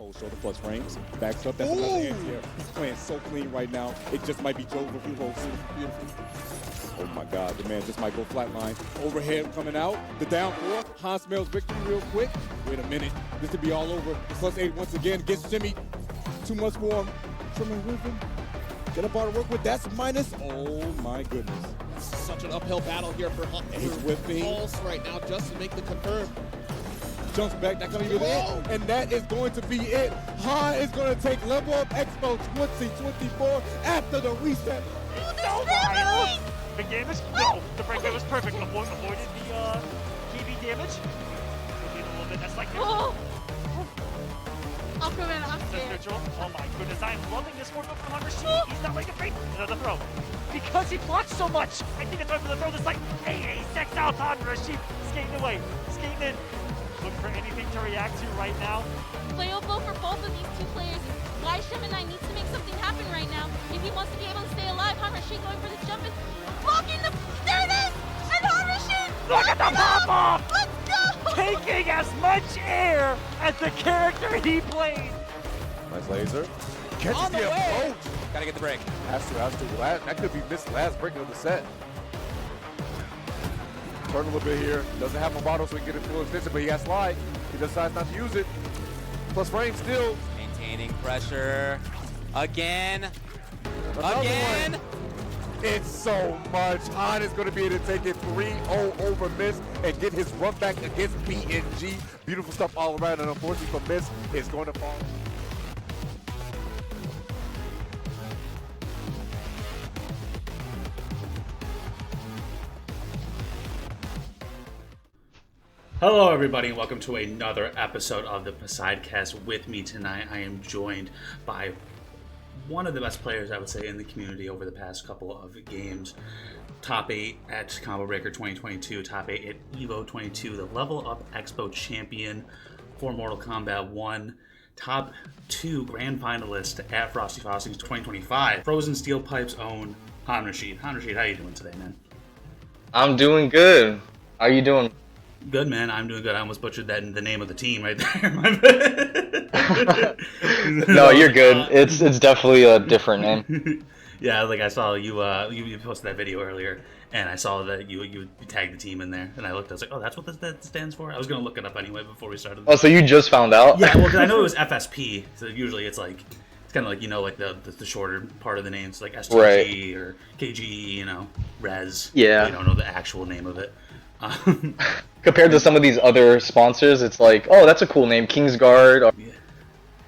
Cold shoulder plus frames. Backs up. That's another anti-air. He's playing so clean right now. It just might be Jove if he rolls in. Beautiful. Oh my God, the man just might go flatline. Overhead coming out. The down four. Han smells victory real quick. Wait a minute. This could be all over. Plus 8 once again. Gets shimmy. Too much for him. Trimming with him. Get a bar to work with. That's minus. Oh my goodness. Such an uphill battle here for He's whipping. Pulse right now just to make the confirm. Jumps back, that could be it, and that is going to be it. Han is going to take Level Up Expo 2024 after the reset. No, Ryan! The game is no. The breakaway was perfect. Avoided the TV damage. Moving a little bit. That's like Aquaman, I'm Says scared. neutral. Oh my goodness, I am loving this one from Hunter C. He's not ready to break another throw. Because he blocks so much. I think it's time for the throw. That's like, hey, sex out Hunter C. Skating away. Skating in. Look for anything to react to right now. Playable for both of these two players. Wysham and I need to make something happen right now. If he wants to be able to stay alive, Hamrashid going for the jump and blocking the. There it is! And Hamrashid! Look at the pop-off! Let's go! Taking as much air as the character he played. Nice laser. Catches On the the way. approach. Gotta get the break. Has to. That could be missed last break of the set. Turn a little bit here. Doesn't have a bottle so he can get it full extension, but he has slide. He decides not to use it. Plus frame still. Maintaining pressure. Again. Another Again. one. It's so much. Han is going to be able to take it 3-0 over Miss and get his run back against BNG. Beautiful stuff all around, and unfortunately for Miss, it's going to fall. Hello everybody and welcome to another episode of the Poseidcast. With me tonight I am joined by one of the best players I would say in the community over the past couple of games. Top 8 at Combo Breaker 2022, top 8 at EVO 22, the Level Up Expo champion for Mortal Kombat 1, top 2 grand finalist at Frosty Frosties 2025, Frozen Steel Pipe's own Hamrashid. Hamrashid, how you doing today, man? I'm doing good. How you doing? Good, man. I'm doing good. I almost butchered the name of the team right there. My bad. No, you're good. It's definitely a different name. Yeah, like I saw you you posted that video earlier, and I saw that you tagged the team in there, and I looked. I was like, oh, that's what that stands for. I was gonna look it up anyway before we started. Oh, so you just found out? Yeah, well, 'cause I know it was FSP. So usually it's like it's kind of like like the shorter part of the names, like STG Right. or KG, Res. Yeah. You don't know the actual name of it. Compared to some of these other sponsors, it's like, oh, that's a cool name, Kingsguard,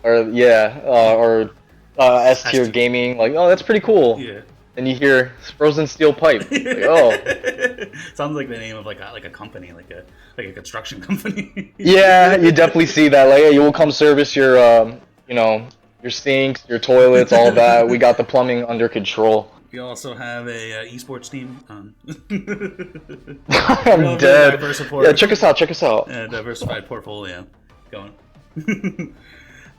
or S tier S-tier. gaming. Like, oh, that's pretty cool. Yeah. And you hear Frozen Steel Pipe. Like, oh, Sounds like the name of like a company, like a construction company. yeah, you definitely see that. Like, hey, you will come service your your sinks, your toilets, all that. We got the plumbing under control. We also have a esports team. I'm Really dead. diversified- Yeah, check us out. Check us out. Diversified portfolio going.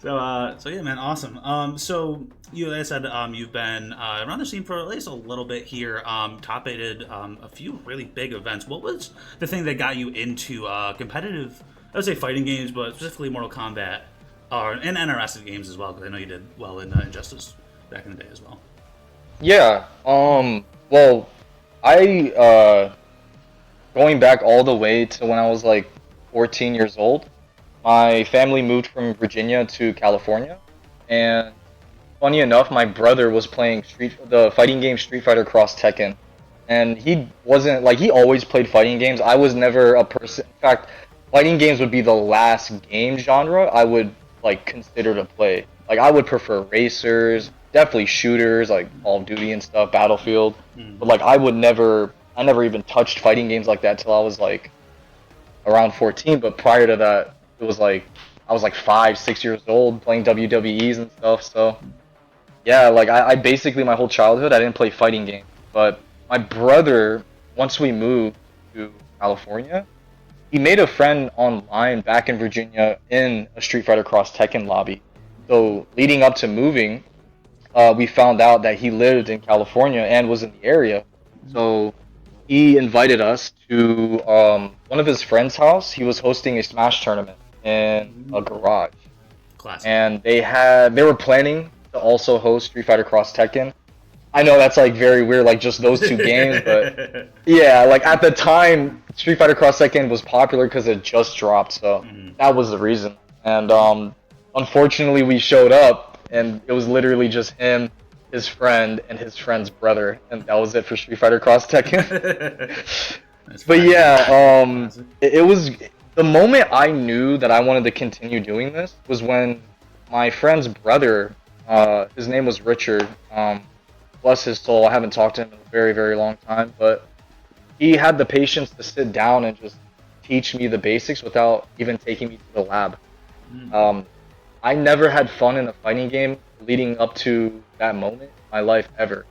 So yeah, man, awesome. So you, like I said, you've been around the scene for at least a little bit here. Top aided a few really big events. What was the thing that got you into competitive? I would say fighting games, but specifically Mortal Kombat, and NRS games as well, because I know you did well in Injustice back in the day as well. Yeah, well, I, going back all the way to when I was like 14 years old, my family moved from Virginia to California, and funny enough, my brother was playing the fighting game Street Fighter Cross Tekken, and he wasn't, like, he always played fighting games. I was never a person, in fact, fighting games would be the last game genre I would, like, consider to play. Like, I would prefer racers, definitely shooters like Call of Duty and stuff, Battlefield. But like I never even touched fighting games like that till I was like around 14. But prior to that, it was like I was like 5-6 years old playing WWEs and stuff. So yeah, like I basically my whole childhood I didn't play fighting games. But my brother, once we moved to California, he made a friend online back in Virginia in a Street Fighter Cross Tekken lobby. So leading up to moving, we found out that he lived in California and was in the area. So he invited us to one of his friend's house. He was hosting a Smash tournament in a garage. Classic. and they were planning to also host Street Fighter Cross Tekken. I know that's like very weird, like just those two games, but yeah, like at the time, Street Fighter Cross Tekken was popular because it just dropped, so that was the reason. And unfortunately, we showed up, and it was literally just him, his friend, and his friend's brother, and that was it for Street Fighter Cross Tekken. But yeah, it was the moment I knew that I wanted to continue doing this was when my friend's brother, his name was Richard. Bless his soul, I haven't talked to him in a very, very long time, but he had the patience to sit down and just teach me the basics without even taking me to the lab. I never had fun in a fighting game leading up to that moment in my life ever.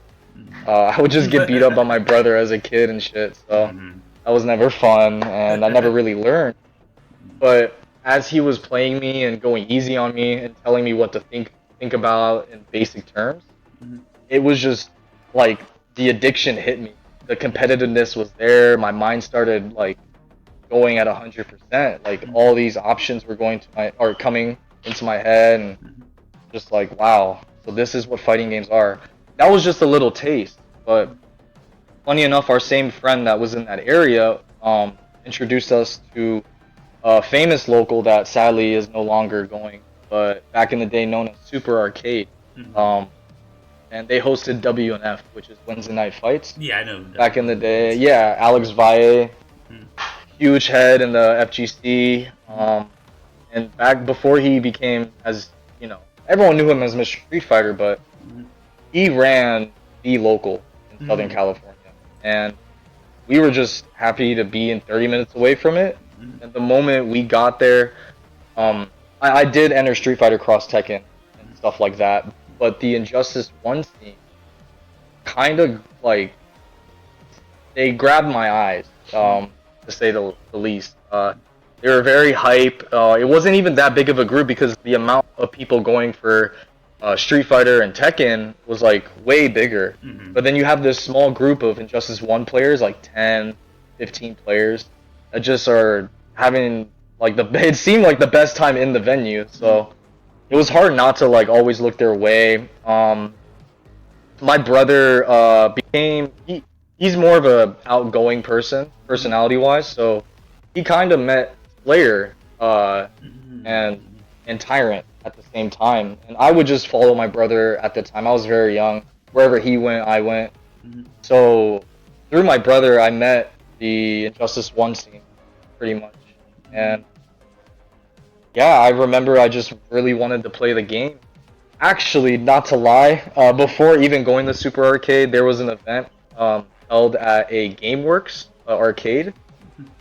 I would just get beat up by my brother as a kid and shit, so that was never fun, and I never really learned. But as he was playing me and going easy on me and telling me what to think about in basic terms, it was just like the addiction hit me. The competitiveness was there. My mind started like going at 100%. Like all these options were coming into my head, and just like, wow. So this is what fighting games are. That was just a little taste, but funny enough, our same friend that was in that area introduced us to a famous local that sadly is no longer going, but back in the day known as Super Arcade. And they hosted WNF, which is Wednesday Night Fights. Yeah, I know. Back in the day, yeah, Alex Valle, huge head in the FGC. And back before he became, as you know, everyone knew him as Mr. Street Fighter, but he ran the local in Southern California. And we were just happy to be in 30 minutes away from it. And the moment we got there, I did enter Street Fighter Cross Tekken and stuff like that. But the Injustice 1 scene kind of like they grabbed my eyes, to say the least. They were very hype. It wasn't even that big of a group because the amount of people going for Street Fighter and Tekken was like way bigger. But then you have this small group of Injustice 1 players, like 10, 15 players, that just are having like it seemed like the best time in the venue. So it was hard not to like always look their way. My brother he's more of a outgoing person, personality wise, so he kind of met Slayer and Tyrant at the same time, and I would just follow my brother at the time. I was very young. Wherever he went, I went. So through my brother, I met the Injustice 1 scene pretty much, and yeah, I remember I just really wanted to play the game. Actually, not to lie, before even going to Super Arcade, there was an event held at a GameWorks arcade,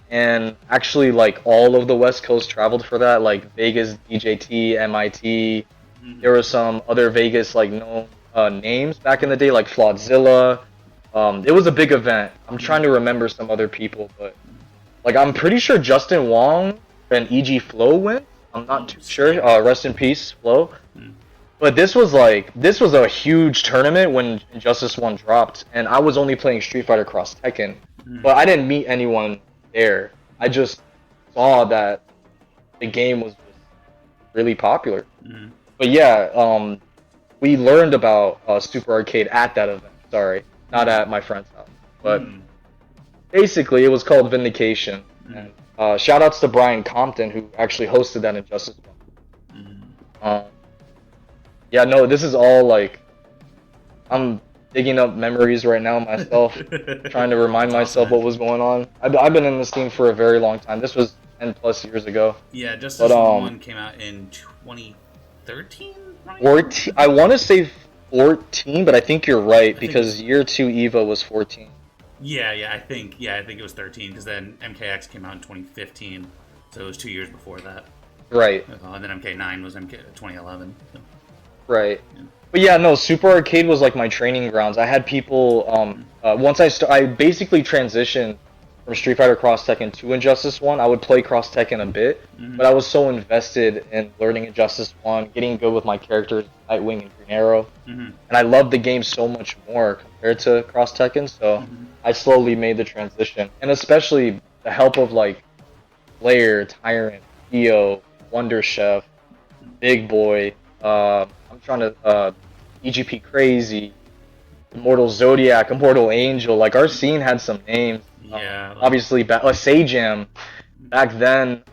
and actually, like, all of the West Coast traveled for that, like Vegas, DJT, MIT. There were some other Vegas, like, known names back in the day, like Flodzilla. It was a big event. I'm trying to remember some other people, but, like, I'm pretty sure Justin Wong and EG Flow went. I'm not too sure. Rest in peace, Flo. But this was a huge tournament when Injustice 1 dropped, and I was only playing Street Fighter Cross Tekken. But I didn't meet anyone there. I just saw that the game was just really popular. But yeah, we learned about Super Arcade at that event. Sorry, not at my friend's house. But basically, it was called Vindication. And shout outs to Brian Compton, who actually hosted that Injustice 1. Yeah, no, this is all like, I'm digging up memories right now myself, trying to remind myself what was going on. I've been in this scene for a very long time. This was 10 plus years ago. Yeah, Justice 1 came out in 2013? 14, I want to say 14, but I think you're right, because year 2 EVA was 14. Yeah, I think it was 13, because then MKX came out in 2015, so it was 2 years before that. Right. And then MK9 was 2011. So. Right. Yeah. But yeah, no, Super Arcade was like my training grounds. I had people, once I basically transitioned from Street Fighter Cross Tekken to Injustice 1. I would play Cross Tekken a bit, but I was so invested in learning Injustice 1, getting good with my characters, Nightwing and Green Arrow, and I loved the game so much more compared to Cross Tekken, so I slowly made the transition. And especially the help of like Slayer, Tyrant, Dio, Wonder Chef, Big Boy. I'm trying to EGP Crazy, Immortal Zodiac, Immortal Angel. Like our scene had some names. Yeah. Obviously, Sajam. Back then,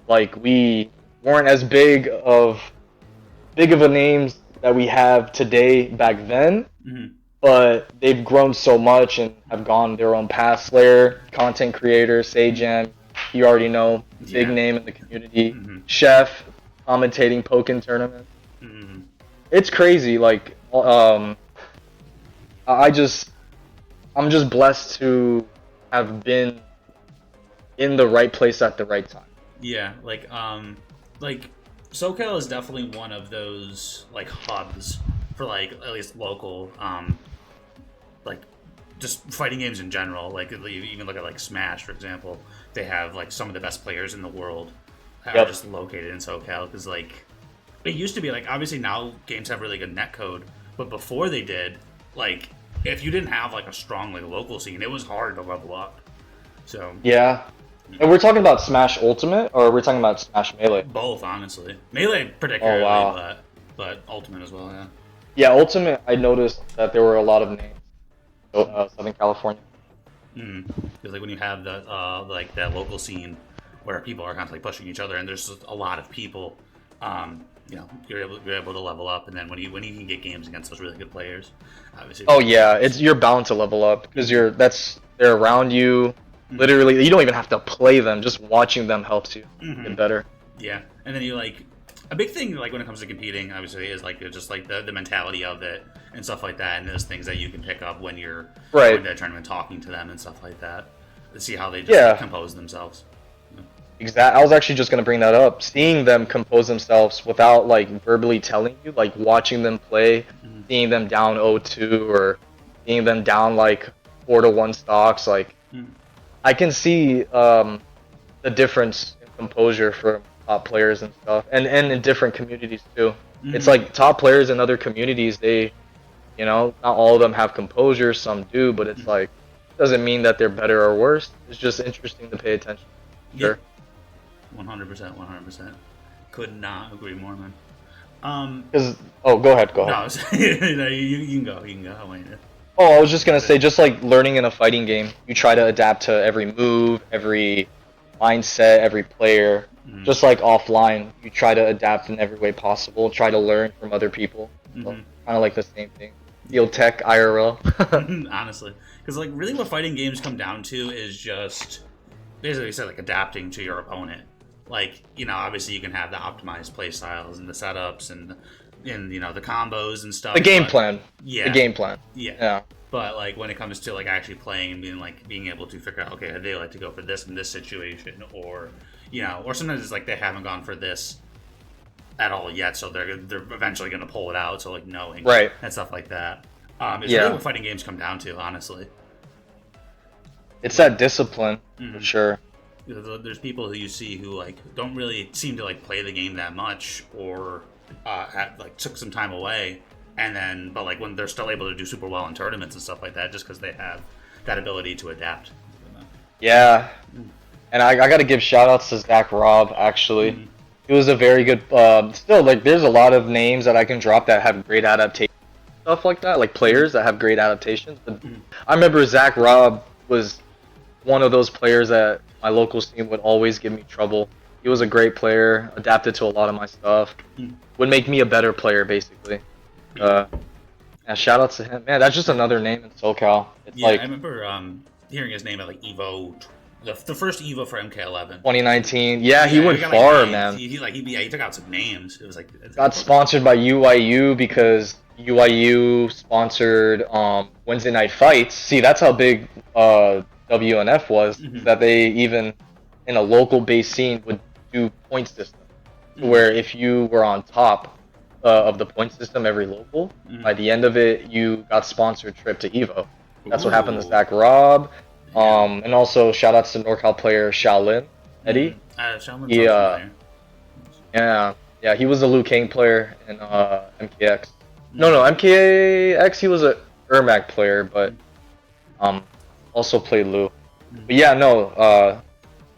like we weren't as big of a names that we have today back then. But they've grown so much and have gone their own path. Slayer, content creator, Sajam, you already know, big name in the community. Chef, commentating Pokken tournament. It's crazy. Like, I'm just blessed to have been in the right place at the right time. Yeah, like SoCal is definitely one of those like hubs for like at least local like just fighting games in general. Like you even look at like Smash, for example, they have like some of the best players in the world are just located in SoCal, because like it used to be like, obviously now games have really good netcode, but before they did, like if you didn't have like a strong like local scene, it was hard to level up. So yeah. And we're talking about Smash Ultimate, or we're talking about Smash Melee? Both, honestly. Melee particularly, but Ultimate as well, yeah. Yeah, Ultimate, I noticed that there were a lot of names in Southern California. Because like when you have the like that local scene where people are constantly pushing each other, and there's just a lot of people, you know, you're able to level up, and then when you can get games against those really good players, obviously. Oh yeah, you're bound to level up because they're around you. Literally, you don't even have to play them. Just watching them helps you get better. Yeah, and then you like a big thing like when it comes to competing, obviously, is like just like the mentality of it and stuff like that, and those things that you can pick up when you're going to that tournament, talking to them and stuff like that, to see how they just compose themselves. Exactly. I was actually just gonna bring that up. Seeing them compose themselves without like verbally telling you, like watching them play, seeing them down 0-2 or seeing them down like 4-1 stocks, like. I can see the difference in composure for top players and stuff, and in different communities too. It's like top players in other communities, they, you know, not all of them have composure, some do, but it's like, doesn't mean that they're better or worse. It's just interesting to pay attention. Sure. 100%. Could not agree more, man. Go ahead. No, you can go. I'll wait. Oh, I was just gonna say, just like learning in a fighting game, you try to adapt to every move, every mindset, every player. Just like offline, you try to adapt in every way possible, try to learn from other people. So, kind of like the same thing. Field tech, IRL. Honestly. Because like really what fighting games come down to is just, basically said, like adapting to your opponent. Like, you know, obviously you can have the optimized play styles and the setups and you know the combos and stuff. The game plan. Yeah. The game plan. Yeah. But like when it comes to like actually playing and being able to figure out, okay, they like to go for this in this situation, or you know, or sometimes it's like they haven't gone for this at all yet, so they're eventually going to pull it out. So like knowing and stuff like that. It's really what fighting games come down to, honestly. It's that discipline for sure. There's people who you see who like don't really seem to like play the game that much, or took some time away, and then but like when they're still able to do super well in tournaments and stuff like that, just because they have that ability to adapt. Yeah, and I gotta give shout outs to Zach Robb, actually. He was a very good still, like there's a lot of names that I can drop that have great adaptation, stuff like that, like players that have great adaptations, but I remember Zach Robb was one of those players that my local scene would always give me trouble. He was a great player, adapted to a lot of my stuff, would make me a better player, basically. And shout outs to him. Man, that's just another name in SoCal. It's I remember hearing his name at like Evo, the first Evo for MK11. 2019. Yeah, he went far, man. He took out some names. It was like got sponsored by UIU because UIU sponsored Wednesday Night Fights. See, that's how big WNF was, that they even in a local based scene would do point system, where if you were on top of the point system every local, by the end of it you got sponsored trip to Evo. That's what happened to Zach Robb. And also shout outs to NorCal player Shaolin Eddie. Yeah, he was a Liu Kang player in MKX. No, MKX, he was a Ermac player, but also played Liu. But yeah, no,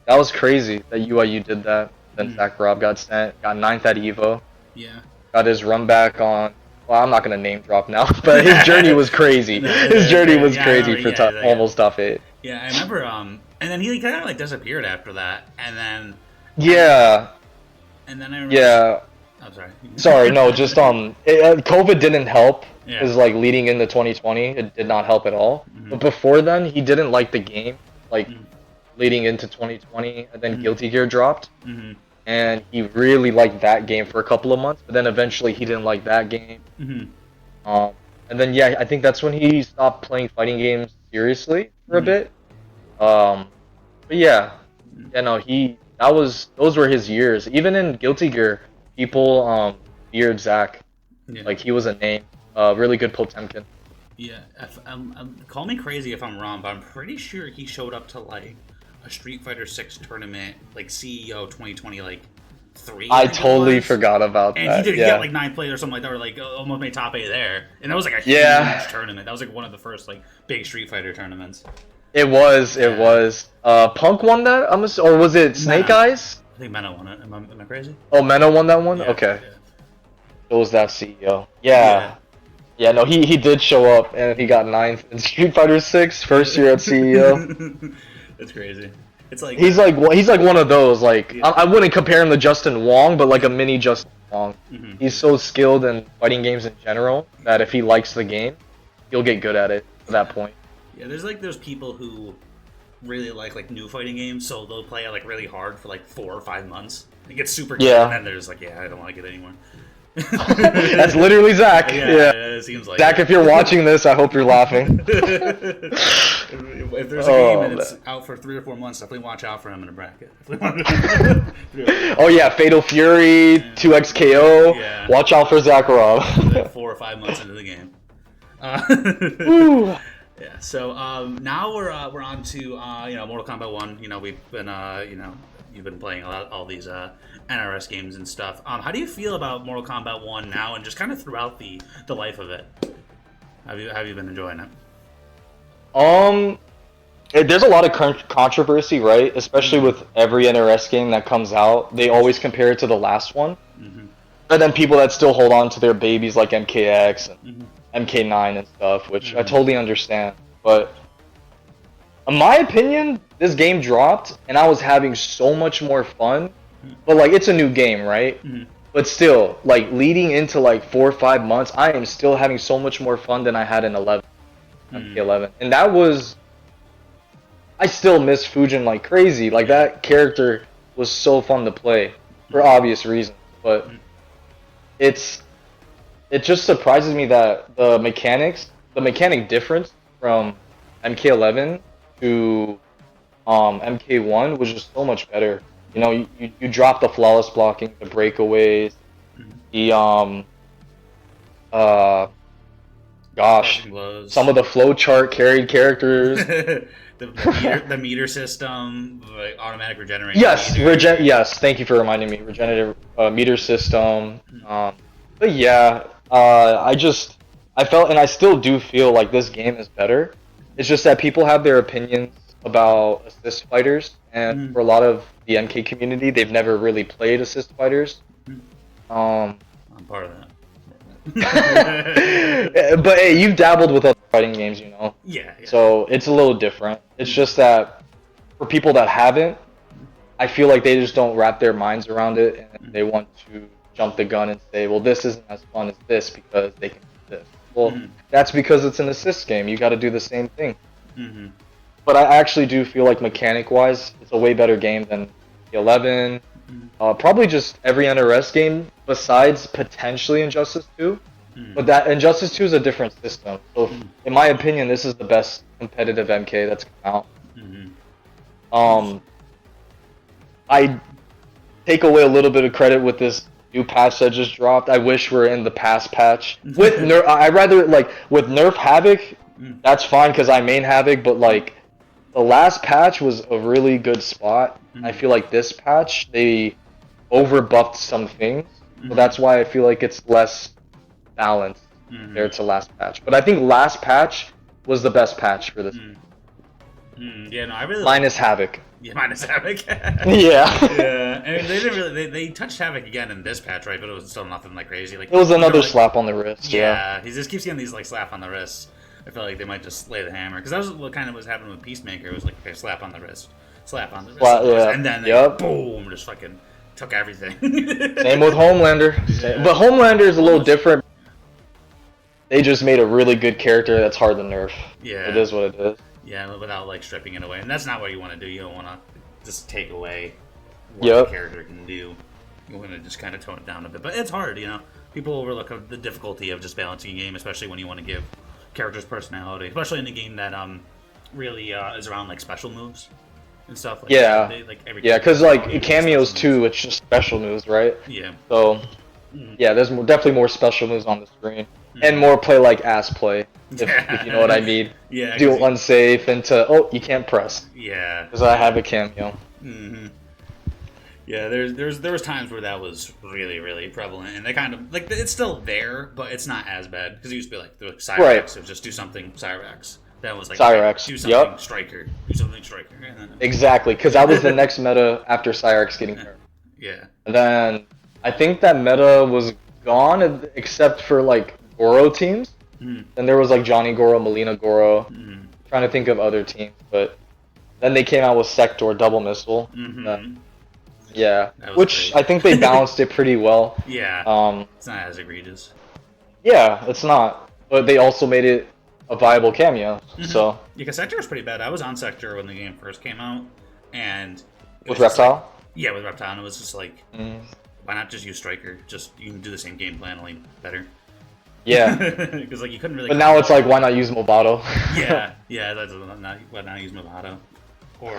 that was crazy that UIU did that. Then Zach Rob got sent, got 9th at Evo, Yeah. got his run back on. Well, I'm not gonna name drop now, but his journey was crazy. His journey was crazy for almost top 8. Yeah, I remember. And then he kind of like disappeared after that, and then. Yeah. And then I remember. Yeah. I'm sorry. Sorry, no, just COVID didn't help. Yeah. Because like leading into 2020, it did not help at all. But before then, he didn't like the game. Like leading into 2020, and then Guilty Gear dropped, and he really liked that game for a couple of months. But then eventually, he didn't like that game. And then yeah, I think that's when he stopped playing fighting games seriously for a bit. But yeah, no, those were his years. Even in Guilty Gear, people feared Zach. Yeah. Like he was a name. Really good Potemkin. Yeah, call me crazy if I'm wrong, but I'm pretty sure he showed up to like a Street Fighter 6 tournament, like CEO 2020, like 3. I totally forgot about that. And he yeah. got like 9th place or something like that, or like almost made top 8 there. And that was like a huge tournament. That was like one of the first like big Street Fighter tournaments. It was. Punk won that, or was it Snake Eyes? I think Mena won it. Am I crazy? Oh, Mena won that one. Yeah, okay. Yeah. So was that CEO? Yeah, no, he did show up, and he got 9th in Street Fighter 6, first year at CEO. That's crazy. It's like he's like one of those. Like I wouldn't compare him to Justin Wong, but like a mini Justin Wong. He's so skilled in fighting games in general that if he likes the game, he'll get good at it at that point. Yeah, there's people who really like new fighting games, so they'll play it like really hard for like 4 or 5 months. It gets super good, and then they're just like, yeah, I don't like it anymore. That's literally Zach. Yeah, it seems like Zach. If you're watching this, I hope you're laughing. if there's a game and it's out for 3 or 4 months, definitely watch out for him in a bracket. Oh yeah, Fatal Fury, 2XKO. Yeah. Watch out for Zach Rob. 4 or 5 months into the game. Woo. Yeah. So now we're on to Mortal Kombat 1. We've been you've been playing all these NRS games and stuff. How do you feel about Mortal Kombat 1 now, and just kind of throughout the life of it? Have you been enjoying it? There's a lot of controversy, right? Especially with every NRS game that comes out, they always compare it to the last one. And then people that still hold on to their babies like MKX and MK9 and stuff, which I totally understand. But in my opinion, this game dropped, and I was having so much more fun. But like, it's a new game, right? But still, like leading into like 4 or 5 months, I am still having so much more fun than I had in MK11, and that was. I still miss Fujin like crazy. Like that character was so fun to play, for obvious reasons. But it just surprises me that the mechanic difference from MK11 to MK1 was just so much better. You drop the flawless blocking, the breakaways, the some of the flowchart carried characters. the meter system, like automatic regeneration. Yes, thank you for reminding me. Regenerative meter system. But yeah, I felt, and I still do feel like this game is better. It's just that people have their opinions about assist fighters, and for a lot of the MK community, they've never really played assist fighters. I'm part of that. But hey, you've dabbled with other fighting games, Yeah. So it's a little different. It's just that for people that haven't, I feel like they just don't wrap their minds around it, and they want to jump the gun and say, well, this isn't as fun as this because they can do this. Well, that's because it's an assist game. You got to do the same thing. But I actually do feel like mechanic-wise, it's a way better game than 11. Probably just every NRS game besides potentially Injustice 2. But that Injustice 2 is a different system. So in my opinion, this is the best competitive MK that's come out. I take away a little bit of credit with this new patch that just dropped. I wish we're in the past patch. With I rather like with Nerf Havoc, that's fine because I main Havoc, but like the last patch was a really good spot. I feel like this patch they overbuffed some things, so that's why I feel like it's less balanced compared to last patch. But I think last patch was the best patch for this. Yeah, no, I really minus Havoc. Yeah, minus Havoc. Yeah. Yeah, I mean, they didn't really. They touched Havoc again in this patch, right? But it was still nothing like crazy. Like It was another like, slap on the wrist. Yeah. he just keeps getting these like slap on the wrists. I feel like they might just lay the hammer because that was what kind of was happening with Peacemaker. It was like okay, slap on the wrist, slap on the wrist, Yeah. and then they, boom, just fucking took everything. Same with Homelander. Yeah. But Homelander is a little different. They just made a really good character that's hard to nerf. Yeah. It is what it is. Yeah, without like stripping it away, and that's not what you want to do. You don't want to just take away what the character can do. You want to just kind of tone it down a bit, but it's hard, you know. People overlook the difficulty of just balancing a game, especially when you want to give characters personality, especially in a game that really is around like special moves and stuff. Like because like cameos too, it's just special moves, right? Yeah. So yeah, there's definitely more special moves on the screen and more play like ass play, if you know what I mean. Yeah. Do unsafe into you can't press. Yeah. Because I have a cameo. Yeah, there was times where that was really prevalent, and they kind of like it's still there, but it's not as bad because it used to be like the Cyrax would just do something Cyrax. That was like Cyrax. Do something Striker. Do something Striker. And then, Exactly, because that was the next meta after Cyrax getting hurt. Yeah. And then I think that meta was gone except for like Goro teams. Then there was like Johnny Goro, Melina Goro. Trying to think of other teams, but then they came out with Sector Double Missile. Yeah, which great. I think they balanced it pretty well. Yeah. It's not as egregious. Yeah, it's not. But they also made it a viable cameo. So. Yeah, because Sector was pretty bad. I was on Sector when the game first came out, and with Reptile. Yeah, with Reptile, and it was just like, why not just use Striker? Just you can do the same game plan, only better. Yeah. Because like you couldn't really. But now it's like, why not use Movado? yeah, that's why not use Movado, or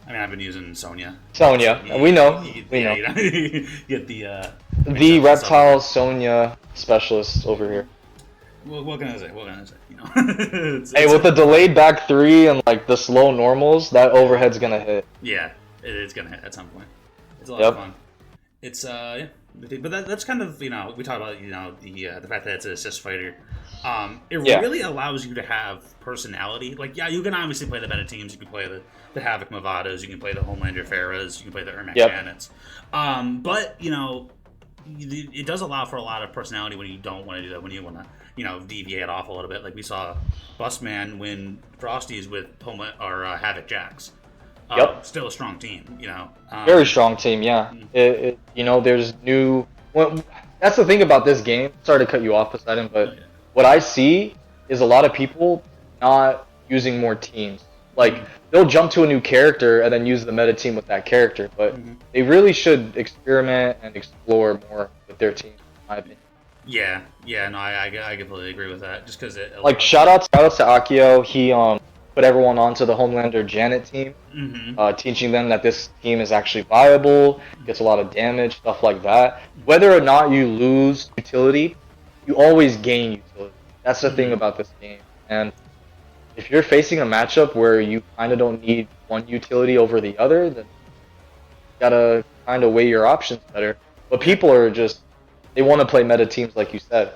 I mean, I've been using Sonya. We know. We know. You get the Reptile Sonya specialist over here. What can I say? You know. Hey, with the delayed back 3 and like the slow normals, that overhead's gonna hit. Yeah, it's gonna hit at some point. It's a lot of fun. It's but that's kind of, you know, we talk about, you know, the fact that it's an assist fighter. It really allows you to have personality. Like, yeah, you can obviously play the meta teams. You can play the Havoc Movados. You can play the Homelander Pharahs. You can play the Ermac Janets. But, you know, it does allow for a lot of personality when you don't want to do that. When you want to, you know, deviate off a little bit. Like we saw Busman win Frosties with Havoc Jax. Still a strong team, you know. Very strong team, yeah. You know, there's new. Well, that's the thing about this game. Sorry to cut you off, Poseidon, but what I see is a lot of people not using more teams. Like they'll jump to a new character and then use the meta team with that character, but they really should experiment and explore more with their teams, in my opinion. Yeah, no, I completely agree with that. Just because like shoutouts to Akio. He put everyone onto the Homelander Janet team, teaching them that this team is actually viable, gets a lot of damage, stuff like that. Whether or not you lose utility, you always gain utility. That's the thing about this game. And if you're facing a matchup where you kind of don't need one utility over the other, then you gotta kind of weigh your options better. But people are just, they want to play meta teams like you said.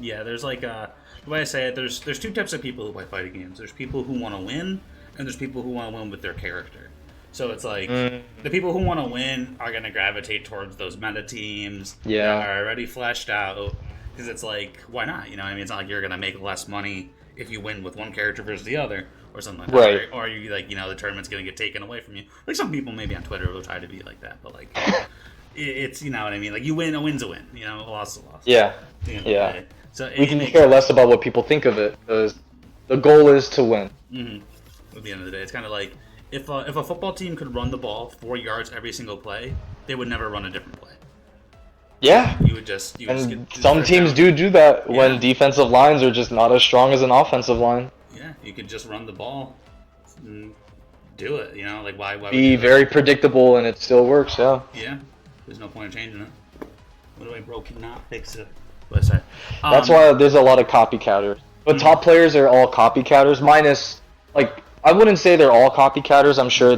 Yeah, there's like the way I say it, there's two types of people who play fighting games. There's people who want to win, and there's people who want to win with their character. So it's like the people who want to win are gonna gravitate towards those meta teams that are already fleshed out. Because it's like, why not? You know, I mean, it's not like you're gonna make less money if you win with one character versus the other, or something like that. Or you like, you know, the tournament's gonna get taken away from you. Like some people maybe on Twitter will try to be like that, but like, it's, you know what I mean. Like you win, a win's a win. You know, a loss is a loss. Yeah. So we can care less about what people think of it because the goal is to win. At the end of the day, it's kind of like if a football team could run the ball 4 yards every single play, they would never run a different play. Yeah. You would just get some teams do that when defensive lines are just not as strong as an offensive line. Yeah, you could just run the ball and do it. You know, like why be very predictable and it still works. Yeah. There's no point in changing it. What do I broke? Cannot fix it. That's why there's a lot of copycatters. But top players are all copycatters, minus, like, I wouldn't say they're all copycatters. I'm sure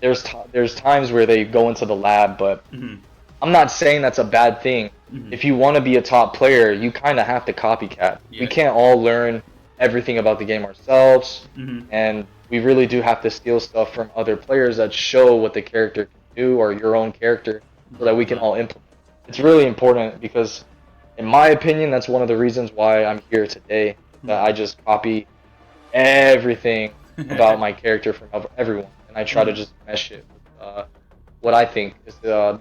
there's times where they go into the lab, but I'm not saying that's a bad thing. If you want to be a top player, you kind of have to copycat. We can't all learn everything about the game ourselves, Mm-hmm. and we really do have to steal stuff from other players that show what the character can do or your own character so that we can all implement. It's really important because, in my opinion, that's one of the reasons why I'm here today. That I just copy everything about my character from everyone, and I try to just mesh it with what I think is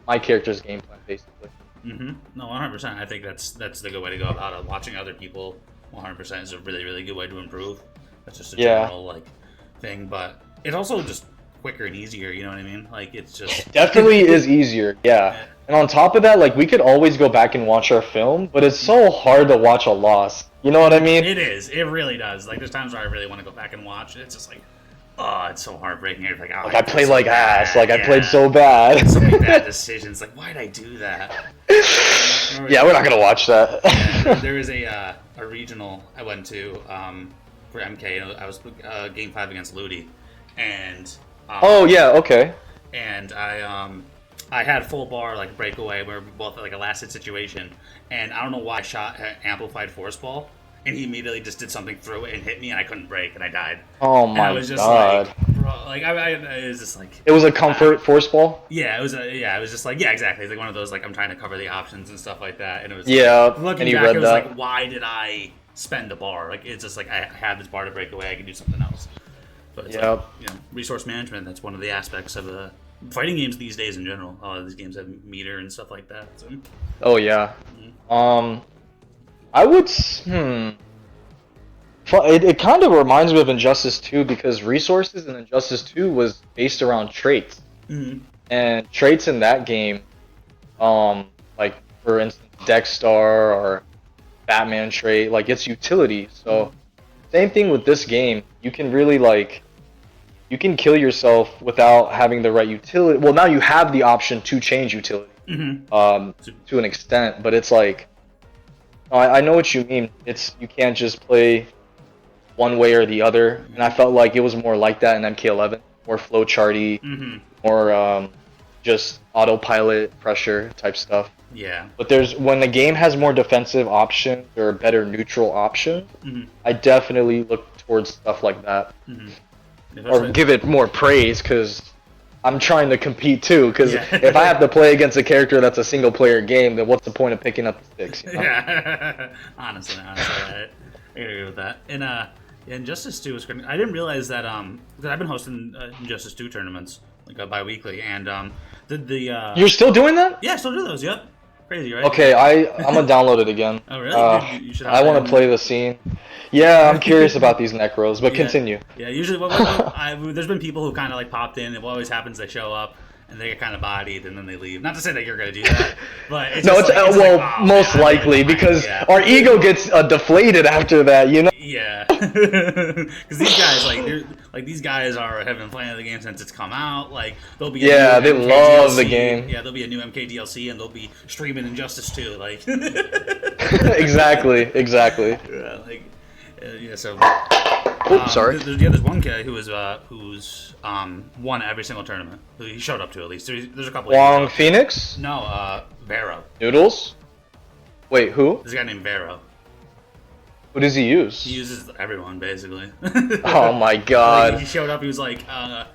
my character's game plan, basically. Mm-hmm. No, 100%. I think that's the good way to go about it. Watching other people 100% is a really, really good way to improve. That's just a general like thing, but it's also just quicker and easier. You know what I mean? Like it's just Definitely is easier, yeah. And on top of that, like we could always go back and watch our film, but it's so hard to watch a loss. You know what I mean? It is. It really does. Like there's times where I really want to go back and watch it. It's just like, oh, it's so heartbreaking. It's like, oh, Like I played so like bad. ass. Like I Yeah. played so bad. So many bad decisions. Like, why'd I do that? Yeah, we're not gonna watch that. There was a regional I went to for MK. I was game 5 against Ludi, and Oh yeah, okay. and I had full bar like breakaway. We were both like a last hit situation, and I don't know why I shot amplified force ball, and he immediately just did something through it and hit me, and I couldn't break, and I died. Oh And I my was just god. like, bro, like it was just like. It was a comfort force ball? Yeah, it was just like, yeah, exactly. It's like one of those, like, I'm trying to cover the options and stuff like that. And it was, Yeah, like, looking and you back, read it was that. like, why did I spend the bar? Like, it's just like, I have this bar to break away, I can do something else. But it's Yep. like, you know, resource management, that's one of the aspects of the fighting games these days in general. A lot of these games have meter and stuff like that. So. Oh yeah. I would it kind of reminds me of Injustice 2 because resources in Injustice 2 was based around traits. Mm-hmm. And traits in that game, like for instance Dexstar or Batman trait, like it's utility. So same thing with this game. You can really like you can kill yourself without having the right utility. Well, now you have the option to change utility. To an extent, but it's like I know what you mean. It's you can't just play one way or the other, and I felt like it was more like that in MK11, more flowcharty, more just autopilot pressure type stuff. Yeah. But when the game has more defensive options or better neutral options, I definitely look towards stuff like that, or give it more praise because I'm trying to compete too. Because if I have to play against a character that's a single player game, then what's the point of picking up the sticks? You know? Yeah. honestly, I agree with that. And Injustice 2 was great. I didn't realize that because I've been hosting Injustice 2 tournaments like bi-weekly, and You're still doing that? yeah, still do those. Yep. Crazy, right? Okay, I'm gonna download it again. Oh really? You should. I want to play the scene. Yeah, I'm curious about these necros, but continue. Yeah, usually there's been people who kind of like popped in, and what always happens, they show up and they get kind of bodied, and then they leave. Not to say that you're gonna do that, but it's No, just it's like, it's well, like, oh, most man, likely because yeah. our ego gets deflated after that, you know. Yeah, because these guys these guys have been playing the game since it's come out. Like they'll be Yeah, they MK love DLC. the game. Yeah, there'll be a new MK DLC, and they'll be streaming Injustice 2. Like exactly. Yeah, like yeah. So Oops, sorry. There's one guy who's won every single tournament. Who he showed up to at least. There's a couple. Wong Phoenix? No, Vero. Noodles? Wait, who? There's a guy named Vero. Who does he use? He uses everyone basically. Oh my Like, god. he showed up. He was like, yeah,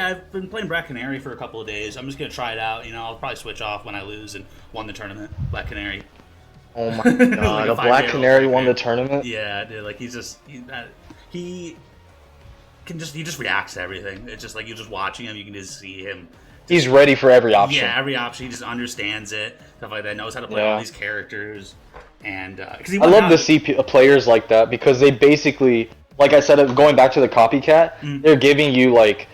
I've been playing Black Canary for a couple of days. I'm just gonna try it out. You know, I'll probably switch off when I lose, and won the tournament. Black Canary. Oh my god. A Black Canary won the tournament? Yeah, dude. Like he just reacts to everything. It's just like you're just watching him. You can just see him. He's ready for every option. Yeah, every option. He just understands it. Stuff like that. Knows how to play all these characters. And because I love to see players like that because they basically, like I said, going back to the copycat, they're giving you like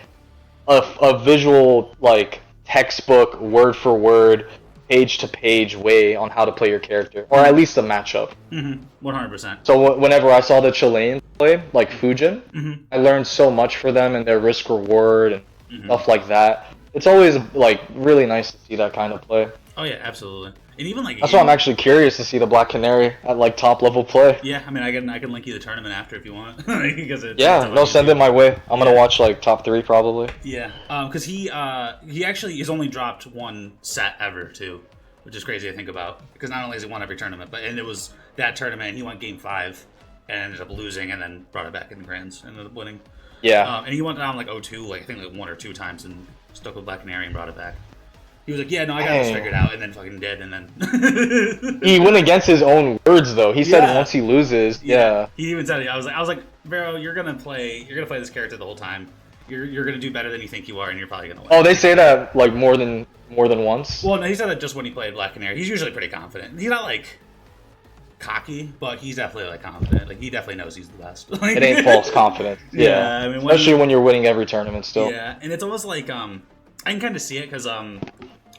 a visual, like textbook, word for word, page to page way on how to play your character, or at least a matchup. 100%. So whenever I saw the Chileans play, like Fujin, I learned so much for them and their risk reward and stuff like that. It's always like really nice to see that kind of play. Oh yeah, absolutely. And even like That's why I'm actually curious to see the Black Canary at like top level play. Yeah, I mean, I can link you the tournament after if you want. Because send it my way. I'm gonna watch like top 3 probably. Yeah, because he actually has only dropped one set ever too, which is crazy to think about. Because not only has he won every tournament, and it was that tournament, he won game 5, and ended up losing, and then brought it back in the grands, and ended up winning. Yeah. And he went down like 0-2, like I think like 1 or 2 times, and stuck with Black Canary and brought it back. He was like, "Yeah, no, I got this figured out," and then fucking did, and then He went against his own words though. He said once he loses, yeah. He even said it. I was like, Vero, you're gonna play this character the whole time. You're gonna do better than you think you are, and you're probably gonna win. Oh, they say that like more than once. Well, no, he said that just when he played Black Canary. He's usually pretty confident. He's not like cocky, but he's definitely like confident. Like he definitely knows he's the best. It ain't false confidence. Yeah, I mean, especially when you're winning every tournament still. Yeah, and it's almost like I can kind of see it because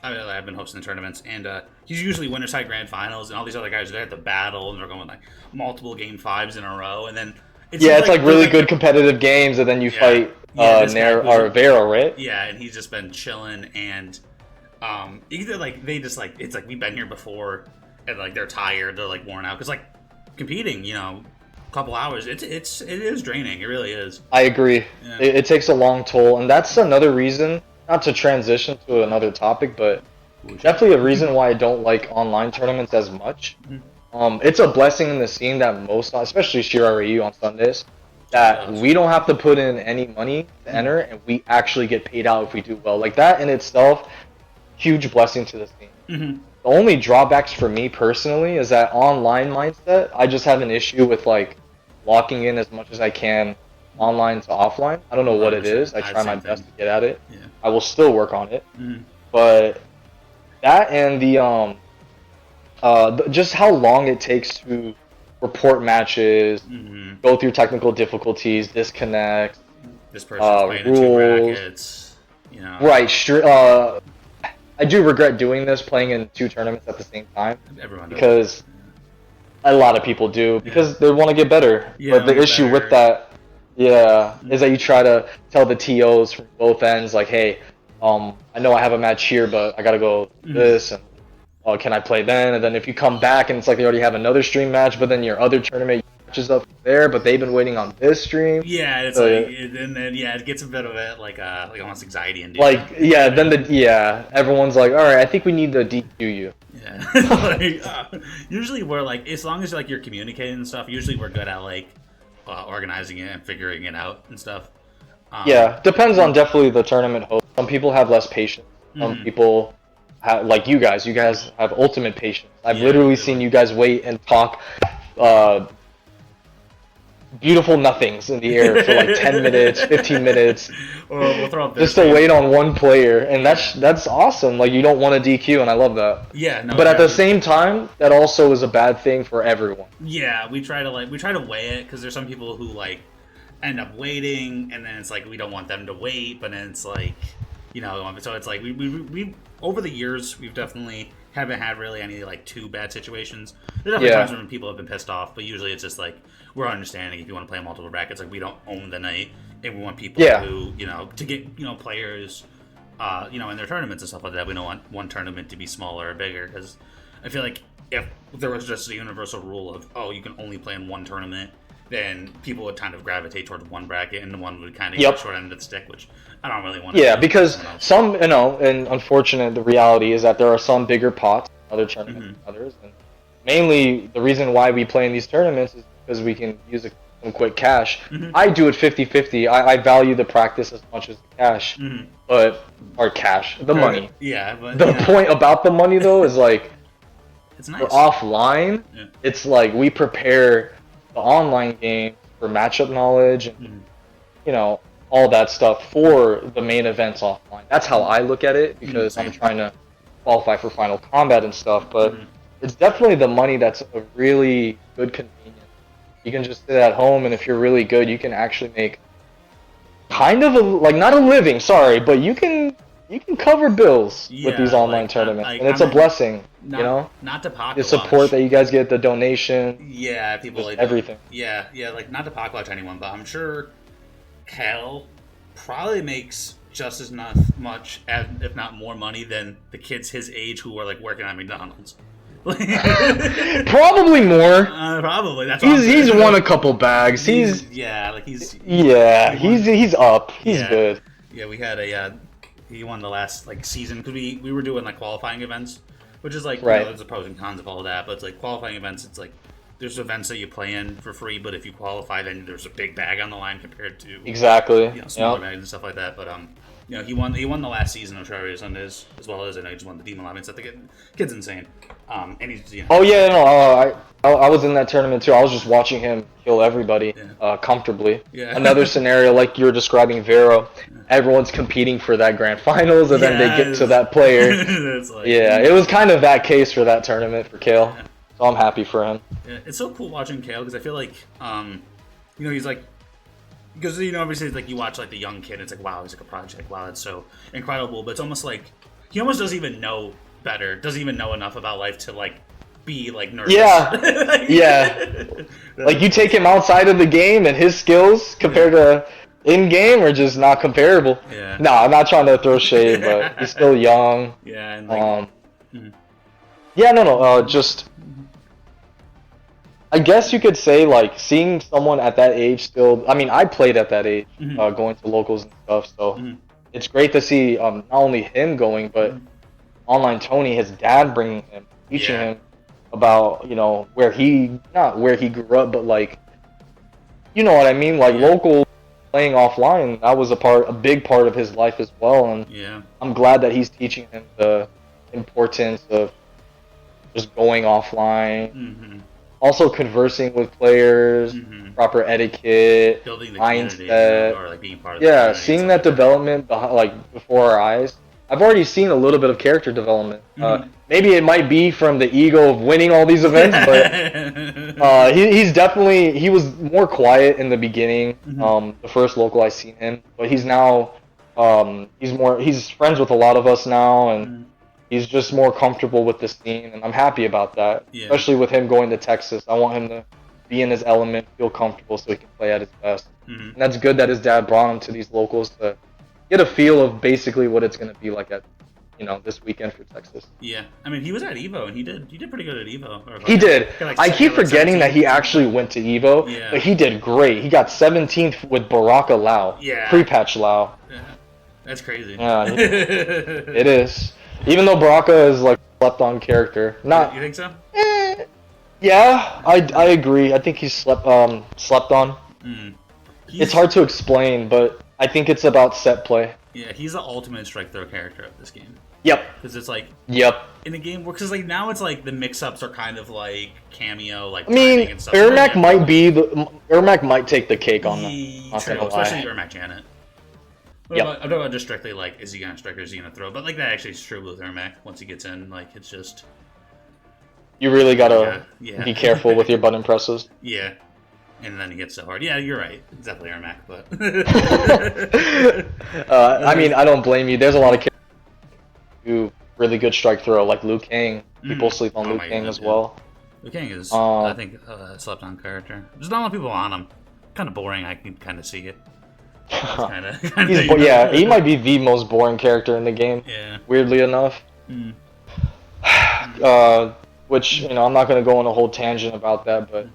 I've been hosting the tournaments, and he's usually winner side grand finals, and all these other guys they're at the battle, and they're going like multiple game 5s in a row, and then it's like really good competitive games, and then you fight Vero, right? Yeah, and he's just been chilling, and either like they just like it's like we've been here before, and like they're tired, they're like worn out because like competing, a couple hours, it is draining, it really is. I agree. Yeah. It takes a long toll, and that's another reason. Not to transition to another topic, but definitely a reason why I don't like online tournaments as much. It's a blessing in the scene that most, especially Shira Ryu on Sundays, that we don't have to put in any money to enter, and we actually get paid out if we do well. Like that in itself, huge blessing to the scene. The only drawbacks for me personally is that online mindset. I just have an issue with like locking in as much as I can online to offline. I don't know what it is. I try my best to get at it. Yeah. I will still work on it. But that and the just how long it takes to report matches, go through technical difficulties, disconnect, this person's playing in 2 brackets, Right. I do regret doing this, playing in 2 tournaments at the same time. Everyone does. Because a lot of people do, because they want to get better. But the issue with that, is that you try to tell the TOs from both ends, like, hey, I know I have a match here, but I gotta go this, and can I play then? And then if you come back and it's like they already have another stream match, but then your other tournament matches up there, but they've been waiting on this stream. Yeah, it's and then it gets a bit of it like almost anxiety inducing. Like everyone's like, all right, I think we need to DQ you. Yeah, usually we're like, as long as like you're communicating and stuff, usually we're good at like organizing it and figuring it out and stuff. Depends on definitely the tournament host. Some people have less patience. Some people have, like you guys have ultimate patience. I've literally seen you guys wait and talk beautiful nothings in the air for like 10 minutes, 15 minutes, or we'll throw up just to wait on one player, and that's awesome. Like you don't want to DQ, and I love that. Yeah, no. But at the same time, that also is a bad thing for everyone. Yeah, we try to weigh it because there's some people who like end up waiting, and then it's like we don't want them to wait, but then it's like so it's like we over the years we've definitely haven't had really any like too bad situations. There's definitely times when people have been pissed off, but usually it's just like we're understanding if you want to play multiple brackets. Like we don't own the night, and we want people who to get players in their tournaments and stuff like that. We don't want one tournament to be smaller or bigger because I feel like if there was just a universal rule of you can only play in one tournament, then people would kind of gravitate towards one bracket, and the one would kind of get short end of the stick, which I don't really want to. Yeah, because some, and unfortunately, the reality is that there are some bigger pots, other tournaments than others, and mainly the reason why we play in these tournaments is because we can use some quick cash. I do it 50-50. I value the practice as much as the cash, the money. Yeah, but the point about the money though is like, it's nice. For offline, it's like we prepare the online game for matchup knowledge and all that stuff for the main events offline. That's how I look at it because I'm trying to qualify for Final Combat and stuff, but it's definitely the money that's a really good convenience. You can just sit at home, and if you're really good, you can actually make kind of not a living, but you can cover bills with these online tournaments, and it's a blessing. Not to pocket the support watch. that you guys get, the donation, people like everything. Like not to pocket watch anyone, but I'm sure Cal probably makes just as much, if not more money than the kids his age who are like working at McDonald's. Probably more. Probably. That's he's won a couple bags. He's up. He's good. Yeah, we had he won the last season because we were doing qualifying events, which is there's the pros and cons of all of that, but it's qualifying events. It's there's events that you play in for free, but if you qualify, then there's a big bag on the line compared to Exactly. smaller bags and stuff like that. But he won the last season of Travis Sundays, as well as, and he just won the Demon 11. So the kid's insane. And he's Oh yeah, no, I was in that tournament too. I was just watching him kill everybody comfortably. Yeah. Another scenario like you were describing, Vero. Everyone's competing for that grand finals, and then they get to that player. It was kind of that case for that tournament for Kale. Yeah. So I'm happy for him. Yeah, it's so cool watching Kale because I feel like, he's like, because obviously it's like you watch like the young kid, it's like wow, he's like a project, wow, that's so incredible. But it's almost like he almost doesn't even know better, doesn't even know enough about life to like be like nervous. Yeah, yeah. Like you take him outside of the game, and his skills compared to in game are just not comparable. Yeah. No, I'm not trying to throw shade, but he's still young. Yeah, and like, Yeah, no, just. I guess you could say, like, seeing someone at that age still... I mean, I played at that age, going to locals and stuff, so it's great to see not only him going, but Online Tony, his dad bringing him, teaching him about, where he... Not where he grew up, but, like, you know what I mean? Like, local playing offline, that was a big part of his life as well, and I'm glad that he's teaching him the importance of just going offline, also conversing with players, proper etiquette, building the mindset, or like being part of the community, seeing that development before our eyes. I've already seen a little bit of character development. Maybe it might be from the ego of winning all these events, but he was more quiet in the beginning. The first local I seen him, but he's now he's friends with a lot of us now, and he's just more comfortable with the scene, and I'm happy about that. Especially with him going to Texas, I want him to be in his element, feel comfortable, so he can play at his best. And that's good that his dad brought him to these locals to get a feel of basically what it's going to be like at, this weekend for Texas. Yeah, I mean, he was at Evo, and he did pretty good at Evo. He did. I keep forgetting that he actually went to Evo, but he did great. He got 17th with Baraka Lau, pre-patch Lau. Yeah, that's crazy. Yeah, it is. Even though Baraka is like slept on character, not. You think so? Yeah, I agree. I think he's slept on. It's hard to explain, but I think it's about set play. Yeah, he's the ultimate strike throw character of this game. Yep. Because it's like. Yep. In a game where, because like now it's like the mix-ups are kind of like cameo, like. I mean, and stuff. Ermac might be Ermac might take the cake on that. True, especially Ermac Janet. I'm talking about just strictly like, is he gonna strike or is he gonna throw? But like that actually is true with Ermac. Once he gets in, like it's just. You really gotta be careful with your button presses. Yeah, and then he gets so hard. Yeah, you're right. It's definitely Ermac, but. I mean, I don't blame you. There's a lot of characters who do really good strike throw, like Liu Kang. People sleep on Liu Kang as well. Liu Kang is, I think, a slept-on character. There's not a lot of people on him. Kind of boring. I can kind of see it. He might be the most boring character in the game. Yeah. Weirdly enough. Which I'm not gonna go on a whole tangent about that, but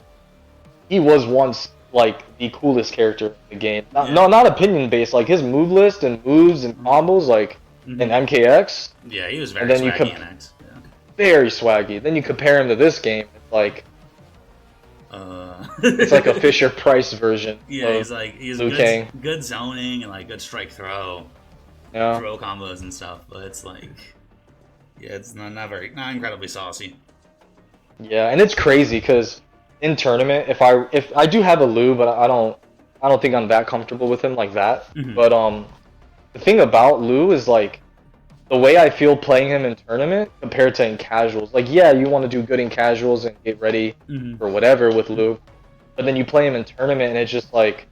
he was once like the coolest character in the game. Not opinion based. Like his move list and moves and combos, like in MKX. Yeah, he was very swaggy in X. Yeah. Very swaggy. Then you compare him to this game, it's like. It's like a Fisher Price version. Yeah, he's good zoning and like good strike throw, throw combos and stuff. But it's like, it's not incredibly saucy. Yeah, and it's crazy because in tournament, if I do have a Lou, but I don't think I'm that comfortable with him like that. But the thing about Lou is like the way I feel playing him in tournament compared to in casuals. Like, yeah, you want to do good in casuals and get ready for whatever with Lou, but then you play him in tournament and it's just like,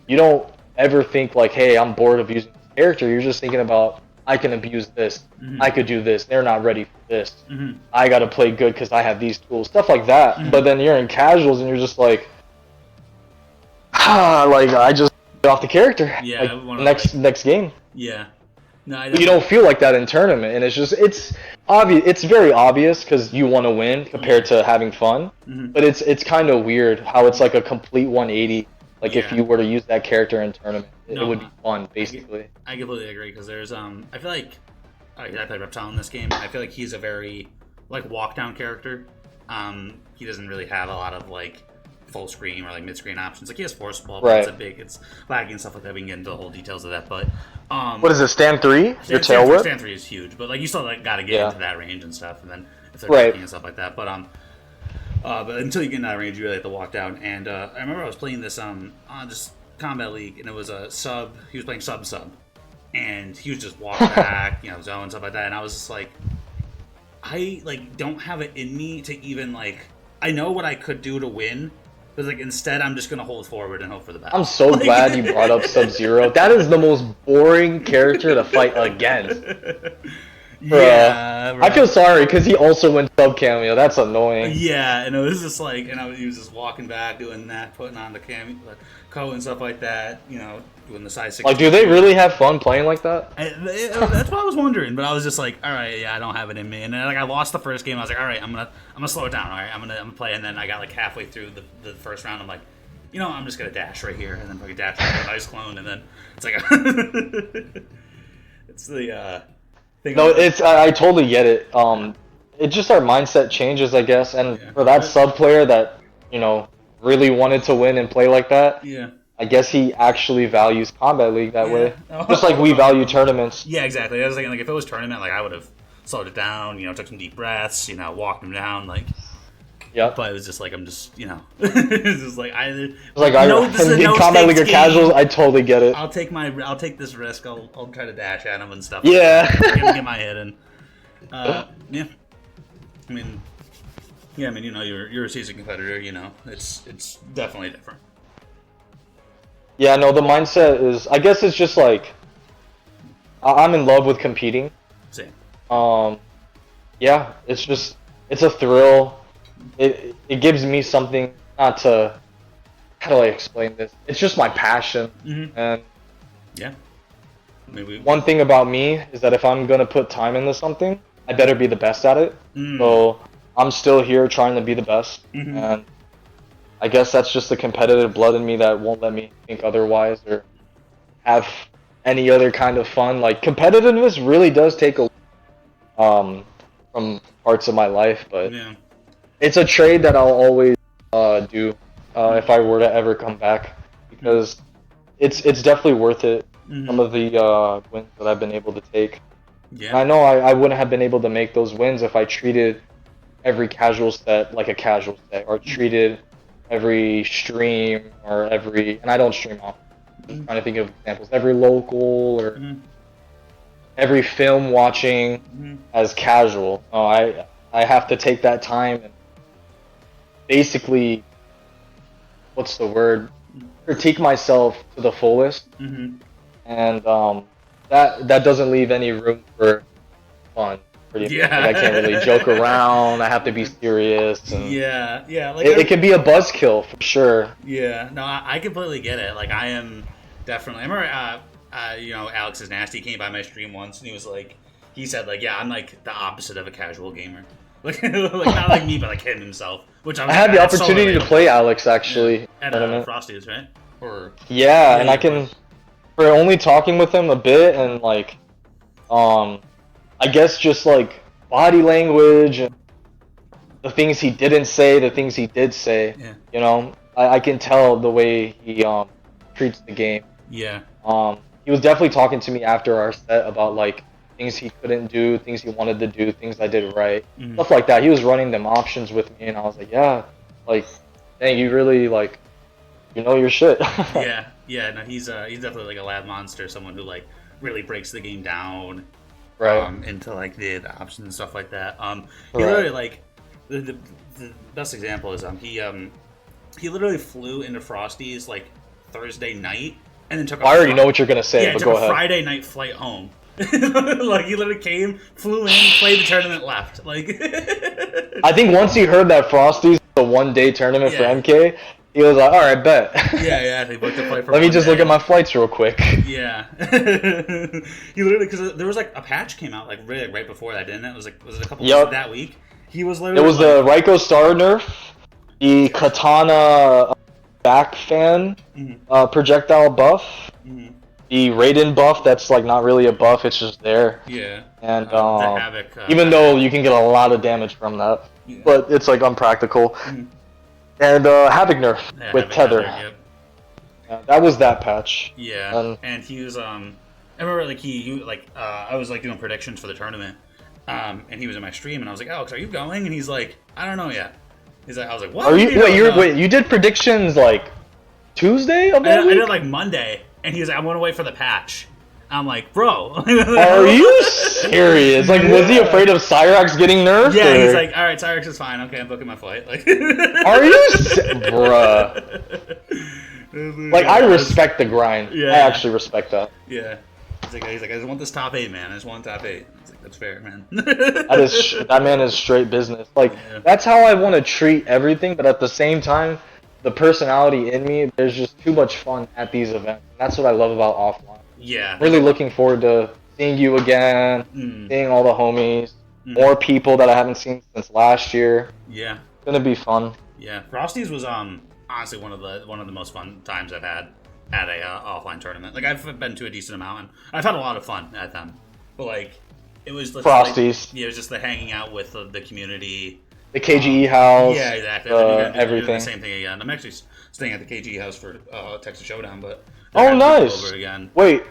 you don't ever think like, hey, I'm bored of using this character. You're just thinking about, I can abuse this. I could do this. They're not ready for this. I got to play good because I have these tools. Stuff like that. But then you're in casuals and you're just like, like, I just get off the character. Yeah. Like, next game. Yeah. No, you don't feel like that in tournament, and it's obvious. It's very obvious because you want to win compared to having fun. But it's kind of weird how it's like a complete 180. Like if you were to use that character in tournament, it would be fun, basically. I completely agree because there's I feel like I play Reptile in this game. I feel like he's a very like walk down character. he doesn't really have a lot of like full screen or like mid screen options. Like he has force ball, Right. but it's laggy and stuff like that. We can get into the whole details of that, but What is it, stand 3? Your tail whip? Stand 3 is huge, but like you still like got to get into that range and stuff, and then if they're Right. taking and stuff like that. But until you get in that range, you really have to walk down. And I remember I was playing this on just Combat League, and it was a sub. He was playing sub, and he was just walking back, zone and stuff like that. And I was just like, I like don't have it in me to even like. I know what I could do to win, but like instead I'm just gonna hold forward and hope for the best. I'm so glad you brought up Sub-Zero. That is the most boring character to fight against. Yeah, I feel sorry because he also went sub cameo. That's annoying. Yeah, and it was just like, he was just walking back, doing that, putting on the coat and stuff like that. Doing the size 6. Like, do they really have fun playing like that? That's what I was wondering, but I was just like, all right, yeah, I don't have it in me. And then like I lost the first game. I was like, all right, I'm gonna slow it down. All right, I'm gonna play. And then I got like halfway through the first round. I'm like, I'm just gonna dash right here, and then fucking dash with a nice clone, and then it's like, it's the. No, I totally get it. It's just our mindset changes, I guess. And for that sub player that really wanted to win and play like that, yeah, I guess he actually values Combat League that way, just like we value tournaments. Yeah, exactly. I was thinking like if it was tournament, like I would have slowed it down, took some deep breaths, walked him down, like. Yeah. But it was just like I'm just it's just like in Combat League or casuals, I totally get it. I'll take this risk. I'll try to dash at him and stuff. Yeah. Get my head in. Yeah. I mean, you're a seasoned competitor. It's definitely different. Yeah, no, the mindset is. I guess it's just like I'm in love with competing. Same. Yeah, it's a thrill. It gives me something, not to, how do I explain this? It's just my passion. Mm-hmm. And yeah. Maybe one thing about me is that if I'm going to put time into something, I better be the best at it. Mm. So I'm still here trying to be the best. Mm-hmm. And I guess that's just the competitive blood in me that won't let me think otherwise or have any other kind of fun. Like, competitiveness really does take a from parts of my life, but yeah. It's a trade that I'll always do if I were to ever come back, because it's definitely worth it. Mm-hmm. Some of the wins that I've been able to take. Yeah. And I know I wouldn't have been able to make those wins if I treated every casual set like a casual set, or treated every stream or and I don't stream often. I'm trying to think of examples. Every local or every film watching as casual. I have to take that time and basically, what's the word? Critique myself to the fullest, and that doesn't leave any room for fun. Pretty much. Like, I can't really joke around. I have to be serious. And yeah. Like it can be a buzzkill for sure. Yeah, no, I completely get it. Like I am definitely. I remember, Alex is nasty came by my stream once, and he said like, yeah, I'm like the opposite of a casual gamer. Like not like me, but like him himself. Which I had the opportunity to play Alex actually. At Frosty's, right? Or and I can, for only talking with him a bit, and like, I guess just like body language and the things he didn't say, the things he did say. Yeah. I can tell the way he treats the game. Yeah. He was definitely talking to me after our set about like things he couldn't do, things he wanted to do, things I did right, stuff like that. He was running them options with me, and I was like, yeah, like, dang, you really like, your shit. yeah. No, he's definitely like a lab monster, someone who like really breaks the game down, right, into like the options and stuff like that. He literally like the best example is he literally flew into Frosty's like Thursday night and then took. I already know what you're gonna say, yeah, but took go a ahead. Friday night flight home. Like he literally came, flew in, played the tournament, left. Like I think once he heard that Frosty's the 1-day tournament for MK, he was like, all right, bet. Yeah. He booked a flight for Let me just look at my flights real quick. Yeah. He literally, because there was like a patch came out like really right before that, didn't it? Was it a couple days that week? He was literally. It was the Raiko Star nerf, the Katana back fan projectile buff. The Raiden buff that's like not really a buff, it's just there. Yeah. And the Havoc, even though you can get a lot of damage from that. Yeah. but it's like unpractical. And Havoc nerf Yeah, with Havoc Tether. Yep. That was that patch. Yeah, and he was I remember like he like I was like doing predictions for the tournament, and he was in my stream, and I was like, Alex, are you going? And he's like, I don't know yet. He's like, I was like, what? Are you? don't know? Wait, you did predictions like Tuesday of that I week? did like Monday, and he was like, I want to wait for the patch. I'm like, bro. Are you serious? Like, was he afraid of Cyrax getting nerfed? Yeah, or? he's like, all right, Cyrex is fine. Okay, I'm booking my flight. Like, Are you, bruh? Like, I respect the grind. Yeah. I actually respect that. Yeah. He's like, I just want this top 8, man. I just want top 8. I was like, that's fair, man. That man is straight business. Like, that's how I want to treat everything, but at the same time, the personality in me, there's just too much fun at these events. And that's what I love about offline. Yeah. Really looking forward to seeing you again, seeing all the homies, more people that I haven't seen since last year. Yeah. It's gonna be fun. Yeah. Frosties was honestly one of the most fun times I've had at a offline tournament. Like, I've been to a decent amount, and I've had a lot of fun at them. But like, it was just, Frosties. Like, yeah, it was just the hanging out with the community. The KGE house. Yeah, exactly. Everything. The same thing again. I'm actually staying at the KGE house for Texas Showdown, but Oh, nice. over again. Wait,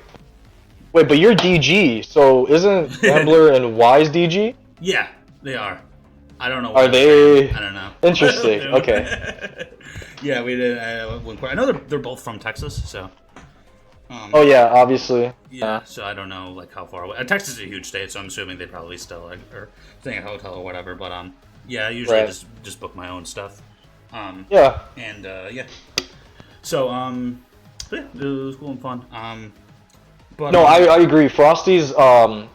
but you're DG, so isn't Gambler and Wise DG? Yeah, they are. I don't know. Are they? I don't know. Interesting. Okay. Yeah, we did. I know they're both from Texas, so. Oh yeah, obviously. Yeah, so I don't know like how far away. Texas is a huge state, so I'm assuming they probably still like are staying at a hotel or whatever. But yeah, I usually Right. just book my own stuff. Yeah. And yeah. So yeah, it was cool and fun. But No, I agree. Frosties,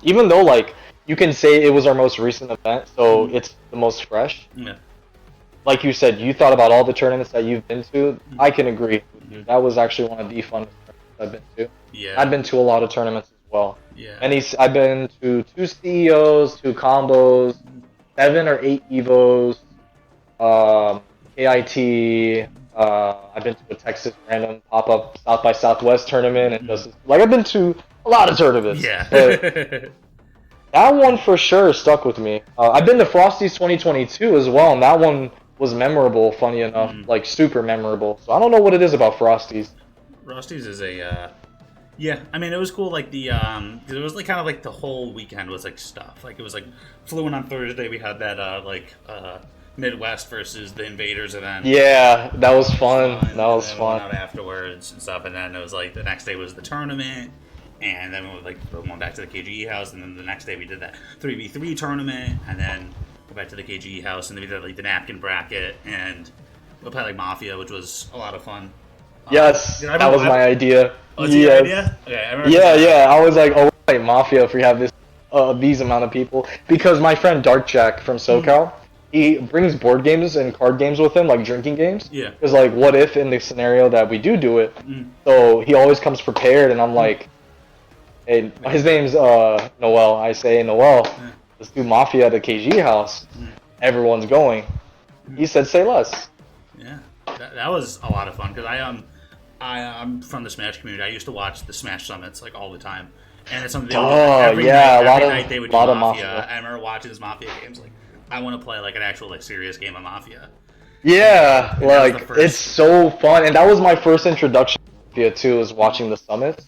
even though like you can say it was our most recent event, so it's the most fresh. Yeah. Like you said, you thought about all the tournaments that you've been to. I can agree with you. That was actually one of the funnest tournaments I've been to. Yeah. I've been to a lot of tournaments as well. Yeah. I've been to 2 CEOs, 2 combos, 7 or 8 Evos, KIT. I've been to a Texas random pop-up South by Southwest tournament, and just like I've been to a lot of tournaments. Yeah. But that one for sure stuck with me. I've been to Frosty's 2022 as well, and that one was memorable. Funny enough, like super memorable. So I don't know what it is about Frosty's. Frosties is a yeah, I mean it was cool like the 'cause it was like kind of like the whole weekend was like stuff. Like it was like Fluent on Thursday, we had that Midwest versus the Invaders event. Yeah, that was fun. That was and then we went fun. out afterwards and stuff, and then it was like the next day was the tournament, and then we went back to the KGE house, and then the next day we did that 3v3 tournament, and then go back to the KGE house, and then we did like the napkin bracket, and we played like Mafia, which was a lot of fun. Yes, that was my idea. Oh, it's your idea? Okay, I remember. Yeah. I was like, oh, right, Mafia if we have this, these amount of people. Because my friend Dark Jack from SoCal, he brings board games and card games with him, like drinking games. Yeah. Because, like, what if in the scenario that we do it? So he always comes prepared, and I'm like, hey, his name's Noel. I say, Noel, let's do Mafia at the KG house. Everyone's going. He said, say less. Yeah, that was a lot of fun because I'm from the Smash community. I used to watch the Smash summits like all the time, and it's something. Every night they would do Mafia. I remember watching this Mafia games. Like, I want to play like an actual like serious game of Mafia. Yeah, And like it's so fun, and that was my first introduction to Mafia too. Was watching the summits.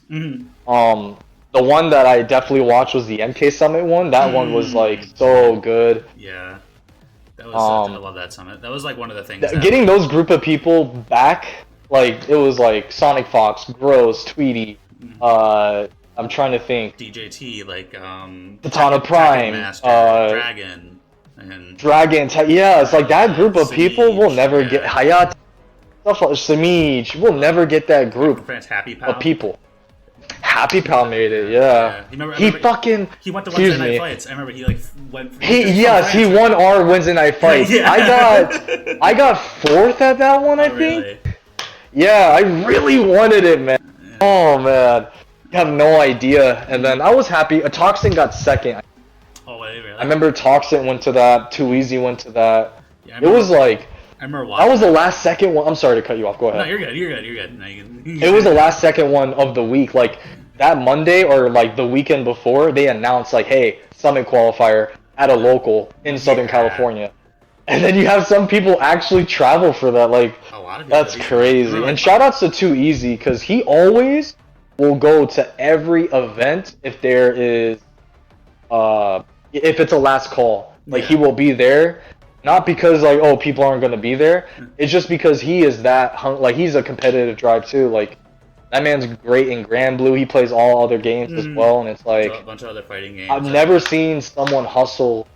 The one that I definitely watched was the MK Summit one. That one was like so good. Yeah, that was. I love that summit. That was like one of the things. Getting those group of people back, like it was like Sonic Fox, Gross, Tweety. I'm trying to think. DJT, like Katana Prime, Master, Dragon, and yeah, it's like that group of people will never get Hayat, stuff like Samij. We'll never get that group Happy Pal. of people. Happy Pal made it, yeah. He He went to Wednesday night fights. I remember he like went. He won our Wednesday night fight. Yeah. I got 4th at that one, I think. Really? Yeah, I really wanted it, man. Yeah. Oh man, you have no idea. And then I was happy. Toxin got 2nd. Oh wait, really? I remember Toxin went to that. Too Easy went to that. Yeah, It was like I remember that was the last second one. I'm sorry to cut you off. Go ahead. No, you're good. No, It was the last second one of the week. Like that Monday or like the weekend before, they announced like, hey, Summit qualifier at a local in Southern California. And then you have some people actually travel for that. Like, A lot of people that's do. crazy. Like, And shout outs to Too Easy, because he always will go to every event if there is, if it's a last call. Like, he will be there. Not because, like, oh, people aren't going to be there. It's just because he is that, like, he's a competitive drive, too. Like, that man's great in Grand Blue. He plays all other games as well. And it's like, a bunch of other fighting games. I've never seen someone hustle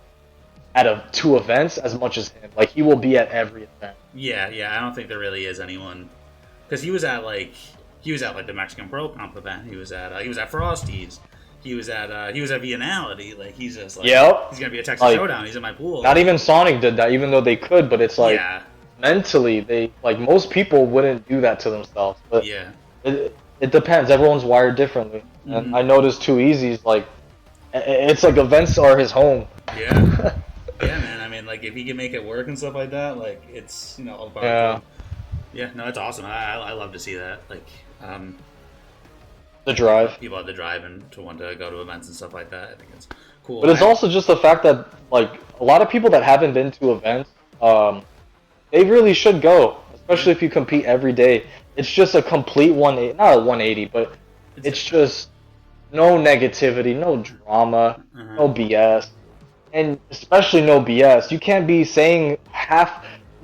at two events as much as him. Like, he will be at every event. Yeah, I don't think there really is anyone, because he was at the Mexican Pro Comp event. He was at Frosty's. He was at Vianality. Like, he's just like, he's gonna be a Texas Showdown. He's in my pool. Not even Sonic did that, even though they could. But it's like, mentally, they, like, most people wouldn't do that to themselves. But it depends. Everyone's wired differently. And I noticed Too Easy's like, it's like events are his home. Yeah. Yeah, man. I mean, like, if he can make it work and stuff like that, like, it's, you know, yeah, no, it's awesome. I love to see that. Like, the drive. People have the drive and to want to go to events and stuff like that. I think it's cool. But it's also just the fact that, like, a lot of people that haven't been to events, they really should go, especially if you compete every day. It's just a complete 180, not a 180, but it's just no negativity, no drama, no BS. And especially no BS. You can't be saying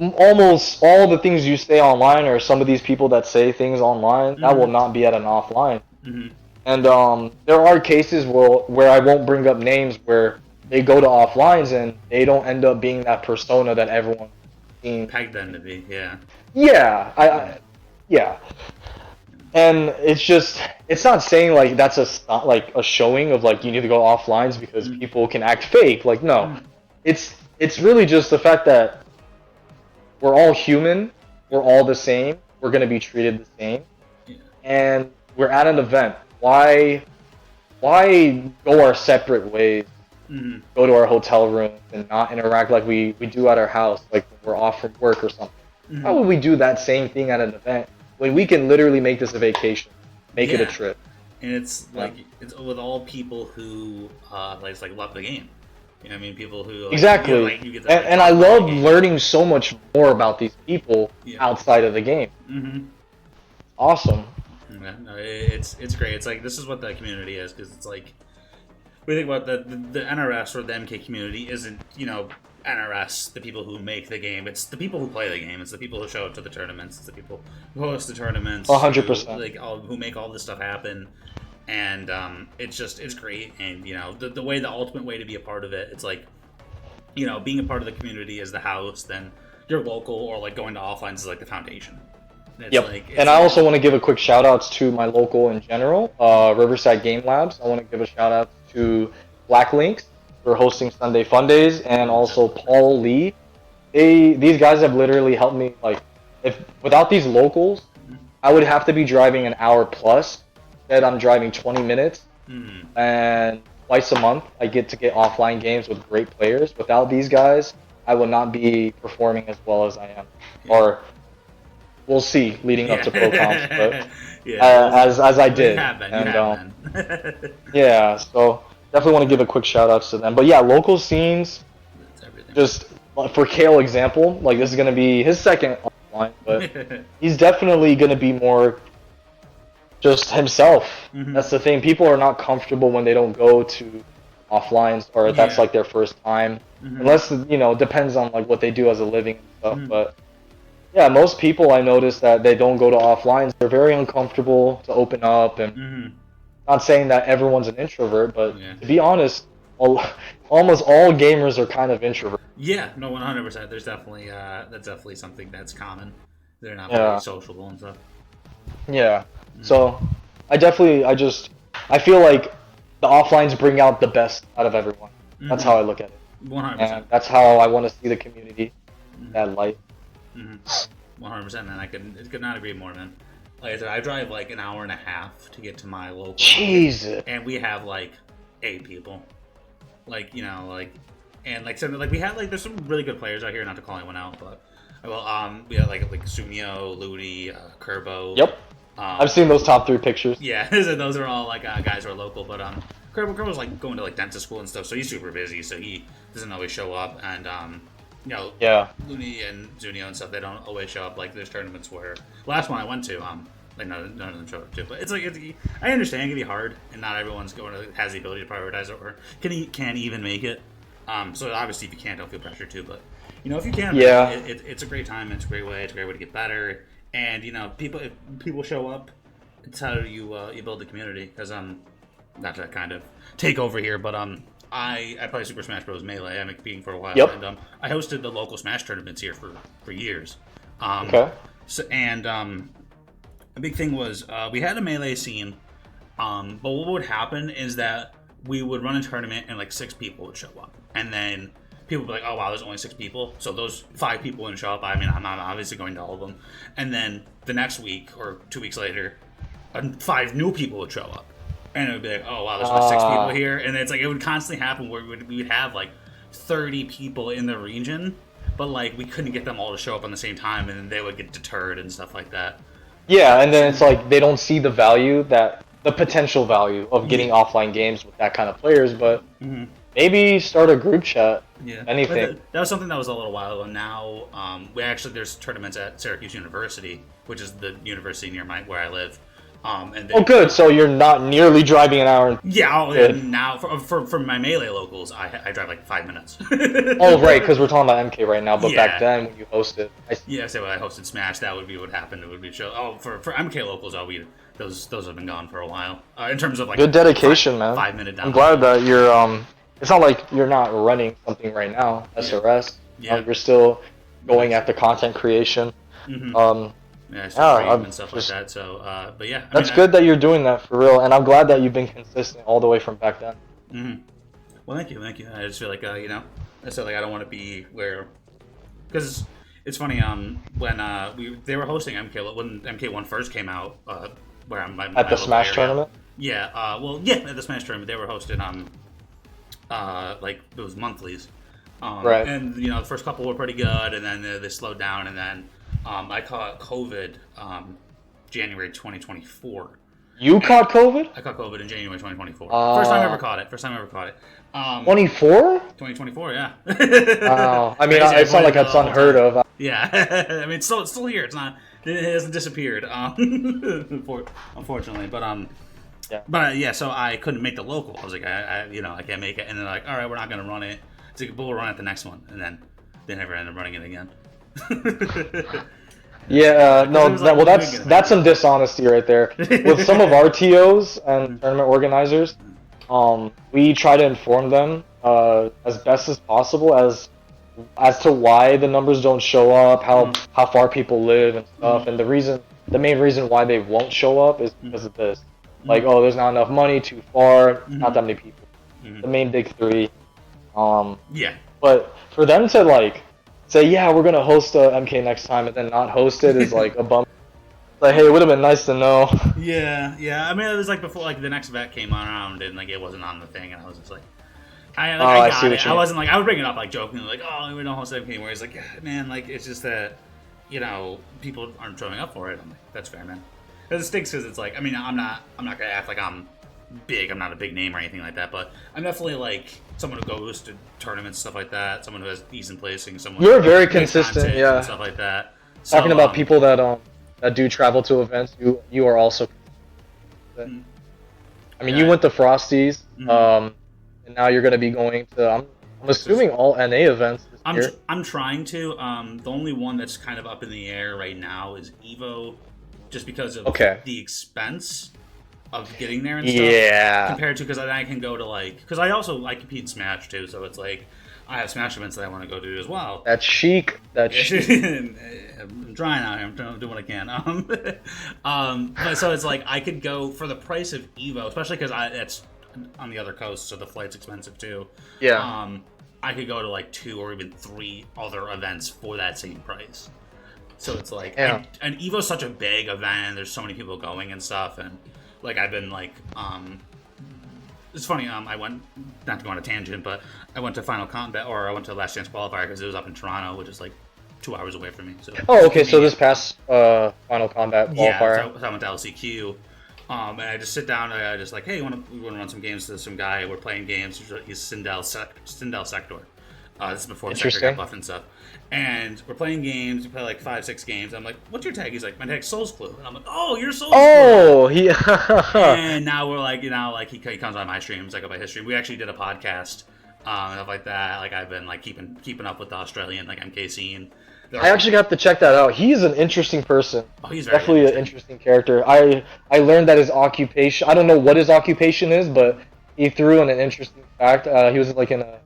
almost all the things you say online, or some of these people that say things online, that will not be at an offline. And there are cases where I won't bring up names where they go to offlines and they don't end up being that persona that everyone pegged them to be. Yeah, and it's not saying like that's a showing of like you need to go offlines because people can act fake. Like, no, it's really just the fact that we're all human, we're all the same, we're gonna be treated the same, and we're at an event. Why go our separate ways? Go to our hotel room and not interact like we do at our house, like when we're off from work or something. How would we do that same thing at an event when we can literally make this a vacation, make it a trip? And it's like, it's with all people who like love the game. You know what I mean? People who exactly. You get that, and I love learning so much more about these people outside of the game. Awesome. Yeah, no, it's great. It's like, this is what the community is, because it's like, we think about the NRS or the MK community isn't, you know, NRS, the people who make the game. It's the people who play the game. It's the people who show up to the tournaments. It's the people who host the tournaments. 100%. Who make all this stuff happen. And it's great. And, you know, the ultimate way to be a part of it, it's like, you know, being a part of the community is the house, then your local or like going to offlines is like the foundation. And I also want to give a quick shout outs to my local in general, Riverside Game Labs. I want to give a shout out to Black Links for hosting Sunday Fun Days, and also Paul Lee. These guys have literally helped me. Like, without these locals, I would have to be driving an hour plus. Instead, I'm driving 20 minutes, and twice a month I get offline games with great players. Without these guys, I will not be performing as well as I am, or we'll see leading up to Pro Comps, but as I did. Yeah, so definitely want to give a quick shout outs to them. But yeah, local scenes, just for Kale example, like this is going to be his second offline, but he's definitely going to be more just himself. That's the thing. People are not comfortable when they don't go to offlines, or that's like their first time, unless, you know, depends on like what they do as a living and stuff. But yeah, most people I notice that they don't go to offlines. They're very uncomfortable to open up, and not saying that everyone's an introvert, but to be honest, almost all gamers are kind of introverts. Yeah, no, 100%. There's definitely that's definitely something that's common. They're not very sociable and stuff. Yeah, so I feel like the offlines bring out the best out of everyone. That's how I look at it. 100%. And that's how I want to see the community, that light. 100%, man. I could not agree more, man. Like I said, I drive like an hour and a half to get to my local. Jesus. And we have like 8 people. Like, you know, like, and like, so like we had like, there's some really good players out here, not to call anyone out, but we had like Sumio, Ludi, Kerbo. Yep. I've seen those top 3 pictures. Yeah, those are all like guys who are local, but Kerbo's like going to like dentist school and stuff, so he's super busy, so he doesn't always show up, and Yeah. Looney and Zunio and stuff, they don't always show up. Like there's tournaments where last one I went to, like none of them showed up too. But it's like I understand it can be hard, and not everyone's has the ability to prioritize it or can even make it. So obviously if you can't, don't feel pressure too. But if you can, Yeah. it's a great time. It's a great way. It's a great way to get better. And if people show up, it's how you build the community. Because not to kind of take over here, but I play Super Smash Bros. Melee. I've been competing for a while, Yep. and I hosted the local Smash tournaments here for years. Okay. So a big thing was we had a Melee scene, but what would happen is that we would run a tournament and like 6 people would show up, and then people would be like, "Oh wow, there's only 6 people," so those 5 people wouldn't show up. I mean, I'm not obviously going to all of them, and then the next week or 2 weeks later, 5 new people would show up. And it would be like, oh wow, there's only 6 people here, and it's like it would constantly happen where we would have like 30 people in the region, but like we couldn't get them all to show up on the same time, and then they would get deterred and stuff like that. Yeah, and then it's like they don't see the potential value of getting offline games with that kind of players, but maybe start a group chat. Yeah, anything. That was something that was a little while ago. Now, there's tournaments at Syracuse University, which is the university near where I live. And good. So you're not nearly driving an hour. And now for my Melee locals, I drive like 5 minutes. Oh, right, because we're talking about MK right now. But back then when you hosted, when I hosted Smash, that would be what happened. It would be show. Oh, for MK locals, those have been gone for a while. In terms of like good dedication, man. 5 minute down. I'm glad that you're It's not like you're not running something right now. SRS. Yeah. You're still going after content creation. And stuff like that. So, but yeah, that's good that you're doing that for real, and I'm glad that you've been consistent all the way from back then. Well, thank you. I just feel like I said like I don't want to be where, because it's funny. When they were hosting MK when MK1 first came out, where I'm at the Smash tournament. Yeah. At the Smash tournament they were hosted like it was monthlies. Right. And the first couple were pretty good, and then they slowed down, and then. I caught COVID January 2024. You caught COVID? I caught COVID in January 2024. First time I ever caught it. 24? 2024, yeah. Wow. I mean, it's not like that's unheard of. Yeah. I mean, it's still here. It's not. It hasn't disappeared. Unfortunately, but so I couldn't make the local. I was like, I can't make it, and they're like, all right, we're not gonna run it. It's like, we'll run it the next one, and then they never ended up running it again. That's some dishonesty right there. With some of our TOs and tournament organizers, we try to inform them as best as possible as to why the numbers don't show up, how far people live and stuff, and the main reason why they won't show up is because of this. Like, oh, there's not enough money, too far, not that many people. The main big 3. But for them to like say, yeah, we're gonna host a MK next time, and then not host it is like a bump. Like, hey, it would have been nice to know. Yeah. I mean, it was like before, like the next event came around, and like it wasn't on the thing, and I was just like, I got it. I wasn't like I would bring it up like jokingly, like, oh, we don't host MK anymore. He's like, yeah, man, like it's just that, people aren't showing up for it. I'm like, that's fair, man. Because it stinks, because it's like, I mean, I'm not gonna act like I'm big. I'm not a big name or anything like that, but I'm definitely like someone who goes to tournaments, stuff like that. Someone who has decent placing. Someone you're very consistent, yeah. And stuff like that. Talking about people that do travel to events, you are also. I mean, you went to Frosties, and now you're going to be going to. I'm assuming all NA events this year. I'm trying to. The only one that's kind of up in the air right now is Evo, just because of the expense of getting there and stuff. Yeah. Compared to, because I can go to because I compete in Smash too, so it's like I have Smash events that I want to go to as well. That's chic. I'm trying out here. I'm trying to do what I can. But so it's like I could go for the price of Evo, especially because it's on the other coast, so the flight's expensive too. Yeah. I could go to like 2 or even 3 other events for that same price. So it's like, and Evo's such a big event. There's so many people going and stuff, and like I've been like, it's funny. I went, not to go on a tangent, but I went to Final Combat, or I went to Last Chance Qualifier because it was up in Toronto, which is like 2 hours away from me. So. Oh, okay. So this past Final Combat qualifier. Yeah, so I went to LCQ, and I just sit down. And I just like, hey, we want to run some games to some guy. We're playing games. He's Sindel Sector, This is before the sector got buffed and stuff. And we're playing games. We play like 5-6 games. I'm like, "What's your tag?" He's like, "My tag's Soul's Clue." And I'm like, "Oh, you're Soul's Clue." Oh, he. And now we're like, like he comes on my streams, I go by his stream. We actually did a podcast and stuff like that. Like I've been like keeping up with the Australian like MK scene. I actually have to check that out. He's an interesting person. Oh, he's very definitely an interesting character. I learned that his occupation. I don't know what his occupation is, but he threw in an interesting fact. He was like in a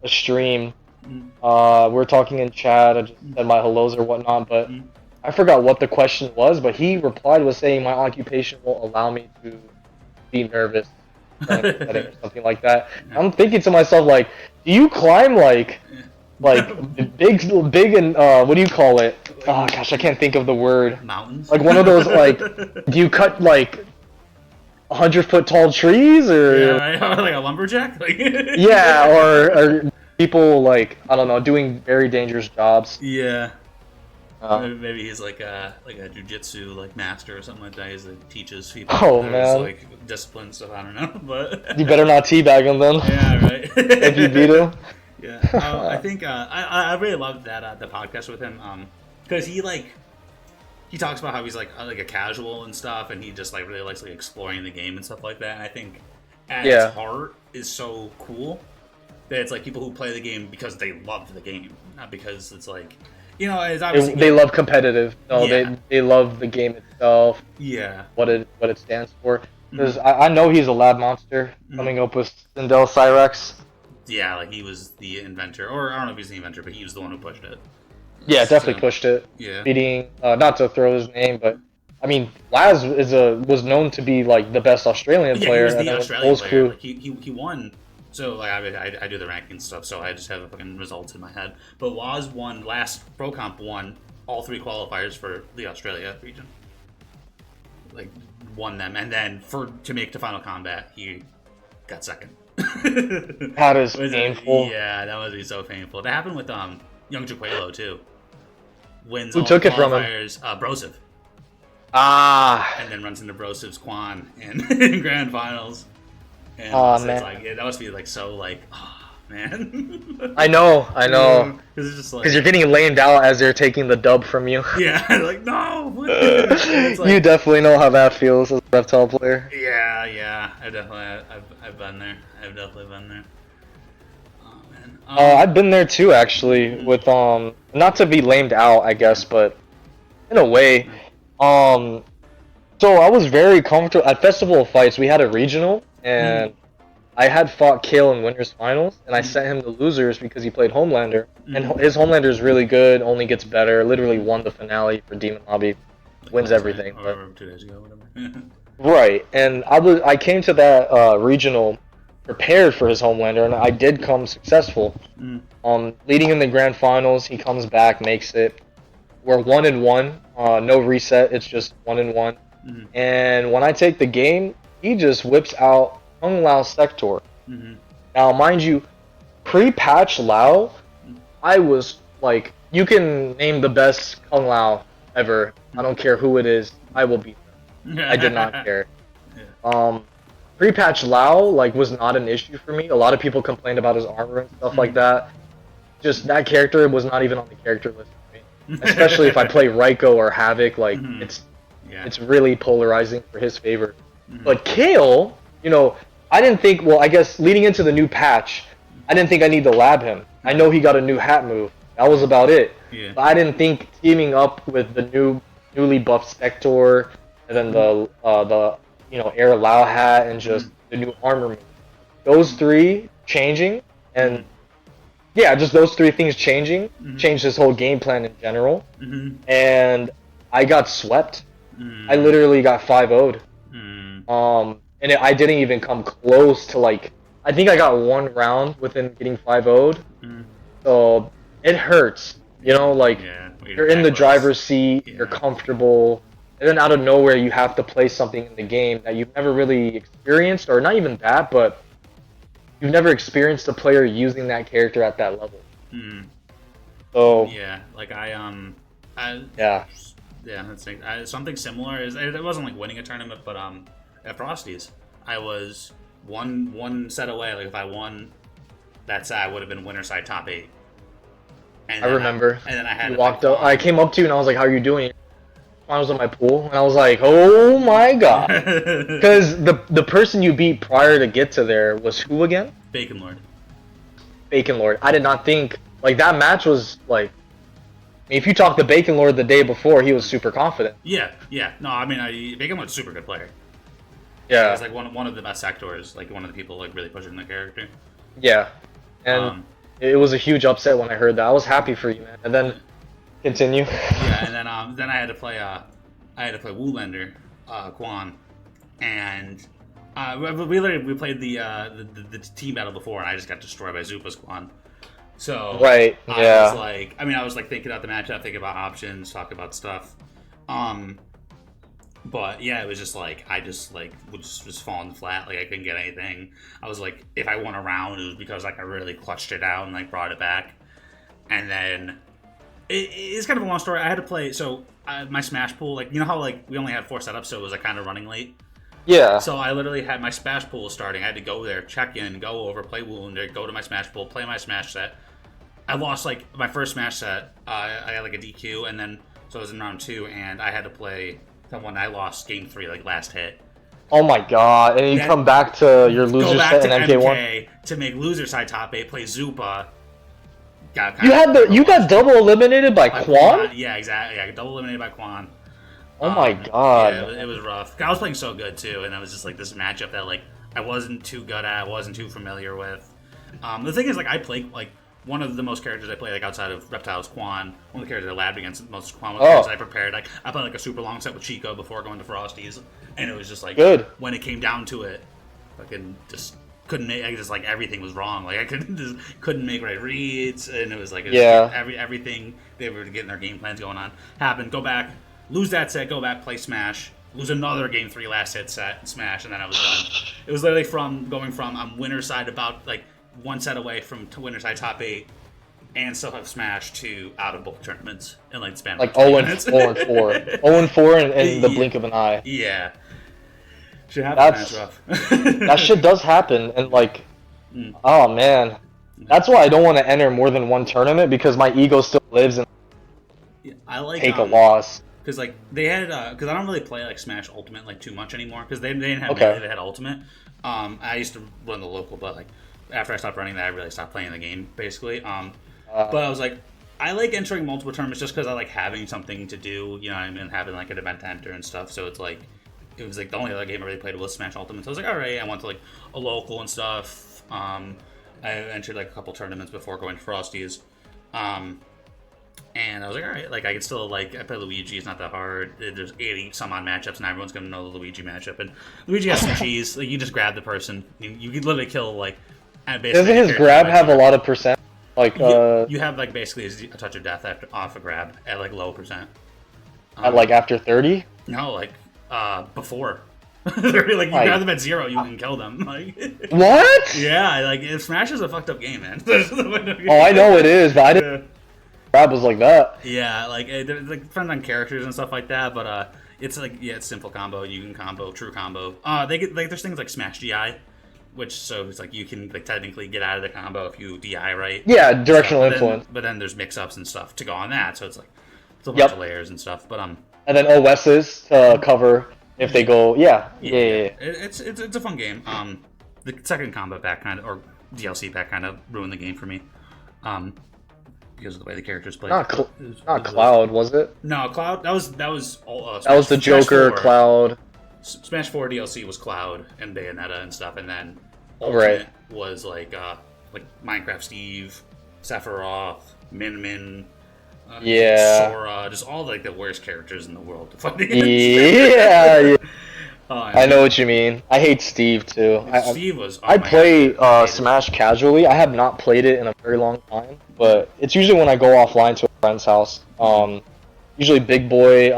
stream. We're talking in chat. I just said my hellos or whatnot, but I forgot what the question was. But he replied with saying my occupation will allow me to be nervous or something like that. I'm thinking to myself like, do you climb like big and what do you call it? Oh gosh, I can't think of the word. Mountains. Like one of those like, do you cut like 100-foot tall trees or? Yeah, right? Or like a lumberjack. Like yeah, or people like I don't know doing very dangerous jobs. Yeah. Maybe he's like a jujitsu like master or something like that. He's like teaches people. Oh man. Like discipline stuff. I don't know, but you better not teabag him then. Yeah, right. If you beat him. Yeah, I think I really loved that the podcast with him because he talks about how he's like a casual and stuff, and he just like really likes like exploring the game and stuff like that. And I think at its heart is so cool that it's like people who play the game because they love the game, not because it's like it's obviously they love competitive. No, they love the game itself. Yeah, what it stands for. Because I know he's a lab monster coming up with Sindel Cyrex. Yeah, like he was the inventor, or I don't know if he's the inventor, but he was the one who pushed it. Yeah, definitely pushed it. Yeah. Beating, not to throw his name, but I mean, Laz was known to be like the best Australian player. He was the Australian player. Like, he won. So like I do the ranking stuff, so I just have fucking results in my head. But Laz won last Pro Comp won all 3 qualifiers for the Australia region. Like won them, and then to make to Final Combat, he got second. That is painful. Yeah, that must be so painful. That happened with Young Jaquelo too. Wins Who all took the it from him? Brosiv. And then runs into Brosiv's Quan in grand finals. And so man. it's like that must be like so like man. I know. Because it's just like you're getting lamed out as they're taking the dub from you. Yeah, like no. It's like, you definitely know how that feels as a reptile player. Yeah. I've been there. I've definitely been there. Oh man. I've been there too, actually. With not to be lamed out, I guess, but in a way, so I was very comfortable at Festival of Fights. We had a regional, and I had fought Kale in winners finals, and I sent him the losers because he played Homelander, and his Homelander is really good, only gets better. Literally won the finale for Demon Lobby, wins everything. Or 2 days ago, whatever. Right, and I came to that regional prepared for his Homelander, and I did come successful. Leading in the grand finals, he comes back, makes it. We're 1-1, no reset. It's just 1-1. And when I take the game, he just whips out Kung Lao Sector. Now, mind you, pre-patch Lao, I was like, you can name the best Kung Lao ever. I don't care who it is. I will beat them. I did not care. Pre-patch Lao was not an issue for me. A lot of people complained about his armor and stuff like that. Just that character was not even on the character list for me. Especially if I play Raiko or Havoc, it's really polarizing for his favor. But Kale, I didn't think. Well, I guess leading into the new patch, I didn't think I need to lab him. I know he got a new hat move. That was about it. Yeah. But I didn't think teaming up with the newly buffed Sector, and then the Air Lao hat, and just the new armor move. Those 3 changing, and just those 3 things changing changed his whole game plan in general. And I got swept. I literally got 5-0'd. And I didn't even come close to I think I got 1 round within getting 5-0'd. So it hurts, you're in the driver's seat, you're comfortable, and then out of nowhere you have to play something in the game that you've never really experienced, or not even that, but you've never experienced a player using that character at that level. So yeah, that's something similar. It wasn't like winning a tournament, but at Frosty's, I was one set away. Like if I won That's I would have been winner side top 8. And I remember. and then I had You to walked play up. I came up to you and I was like, "How are you doing?" I was in my pool and I was like, "Oh my god!" Because the person you beat prior to get to there was who again? Bacon Lord. Bacon Lord. I did not think like that match was like. I mean, if you talk to Bacon Lord the day before, he was super confident. Yeah. No, I mean, Bacon Lord's a super good player. Yeah. He's like one of the best actors, like one of the people like really pushing the character. Yeah. And it was a huge upset when I heard that. I was happy for you, man. And then continue. Yeah, and then I had to play Woolander, Quan, and we played the team battle before, and I just got destroyed by Zupa's Quan. So Right. Yeah. I was like thinking about the matchup, thinking about options, talking about stuff. But yeah, it was just like I just like was falling flat. Like I couldn't get anything. I was like, if I won a round, it was because like I really clutched it out and like brought it back. And then it's kind of a long story. I had to play my Smash pool. Like you know how like we only had 4 setups, so it was like kind of running late. Yeah. So I literally had my Smash pool starting. I had to go there, check in, go over, play Woolander, go to my Smash pool, play my Smash set. I lost like my first Smash set. I had like a DQ, and then so I was in round 2, and I had to play someone I lost game 3, like last hit. Oh my god! And you Then come back to your loser set in MK1. MK to make loser side top 8, play Zupa. You got double eliminated by Quan? Yeah, exactly. Yeah, double eliminated by Quan. Oh my god! Yeah, it was rough. I was playing so good too, and it was just like this matchup that like I wasn't too good at, wasn't too familiar with. The thing is, like I play like one of the most characters I play like outside of Reptiles, Quan. One of the characters I labbed against most Quan was characters I prepared. Like I played like a super long set with Chico before going to Frosties, and it was just like good. When it came down to it, fucking just couldn't make. I just like everything was wrong. Like I couldn't make right reads, and it was like everything they were getting their game plans going on happened. Go back, lose that set, go back, play Smash, lose another game 3 last hit set, Smash, and then I was done. It was literally going from I'm winner side about like 1 set away from to winner side top 8, and still have Smash to out of both tournaments in like the span of like 20 minutes. 0 and 4, 0 and 4 in the blink of an eye. Yeah. Shit happens, rough. That shit does happen, and like, oh man, that's why I don't want to enter more than 1 tournament because my ego still lives and I like take a loss. Because like they had, because I don't really play like Smash Ultimate like too much anymore because they didn't have Melee, they had Ultimate. I used to run the local, but like after I stopped running that, I really stopped playing the game basically. But I was like, I like entering multiple tournaments just because I like having something to do, you know what I mean, having like an event to enter and stuff. So it's like. It was like the only other game I really played was Smash Ultimate. So I was like, all right, I went to like a local and stuff. I entered like a couple tournaments before going to Frosties. And I was like, all right, like I can still like, I play Luigi, it's not that hard. There's 80 some odd matchups and everyone's going to know the Luigi matchup. And Luigi has some cheese. Like you just grab the person. You could literally kill like, doesn't his grab have a lot of percent? Like, you have like basically a touch of death off a grab at like low percent. At like after 30? No, like, before. They're like you grab them at 0, you can kill them. Like what? Yeah, like Smash is a fucked up game, man. Oh, I know it is, but I didn't. Grab was like that. Yeah, like it depends on characters and stuff like that, but it's like it's simple combo. You can combo, true combo. They get like there's things like Smash DI, which so it's like you can like technically get out of the combo if you DI right. Yeah, directional influence. But then there's mix-ups and stuff to go on that, so it's like it's a bunch of layers and stuff. But and then OSs to cover if they go. Yeah. It's a fun game. The second combat pack kind of or DLC pack kind of ruined the game for me. Because of the way the characters played. Not Cloud, was it? No, Cloud. That was that was the Joker. 4. Cloud. Smash 4 DLC was Cloud and Bayonetta and stuff, and then Ultimate was like Minecraft Steve, Sephiroth, Min, Sora, just all like the worst characters in the world to fight against. Yeah. I know what you mean. I hate Steve too. Steve was. I play Smash casually. I have not played it in a very long time, but it's usually when I go offline to a friend's house. Usually Big Boy.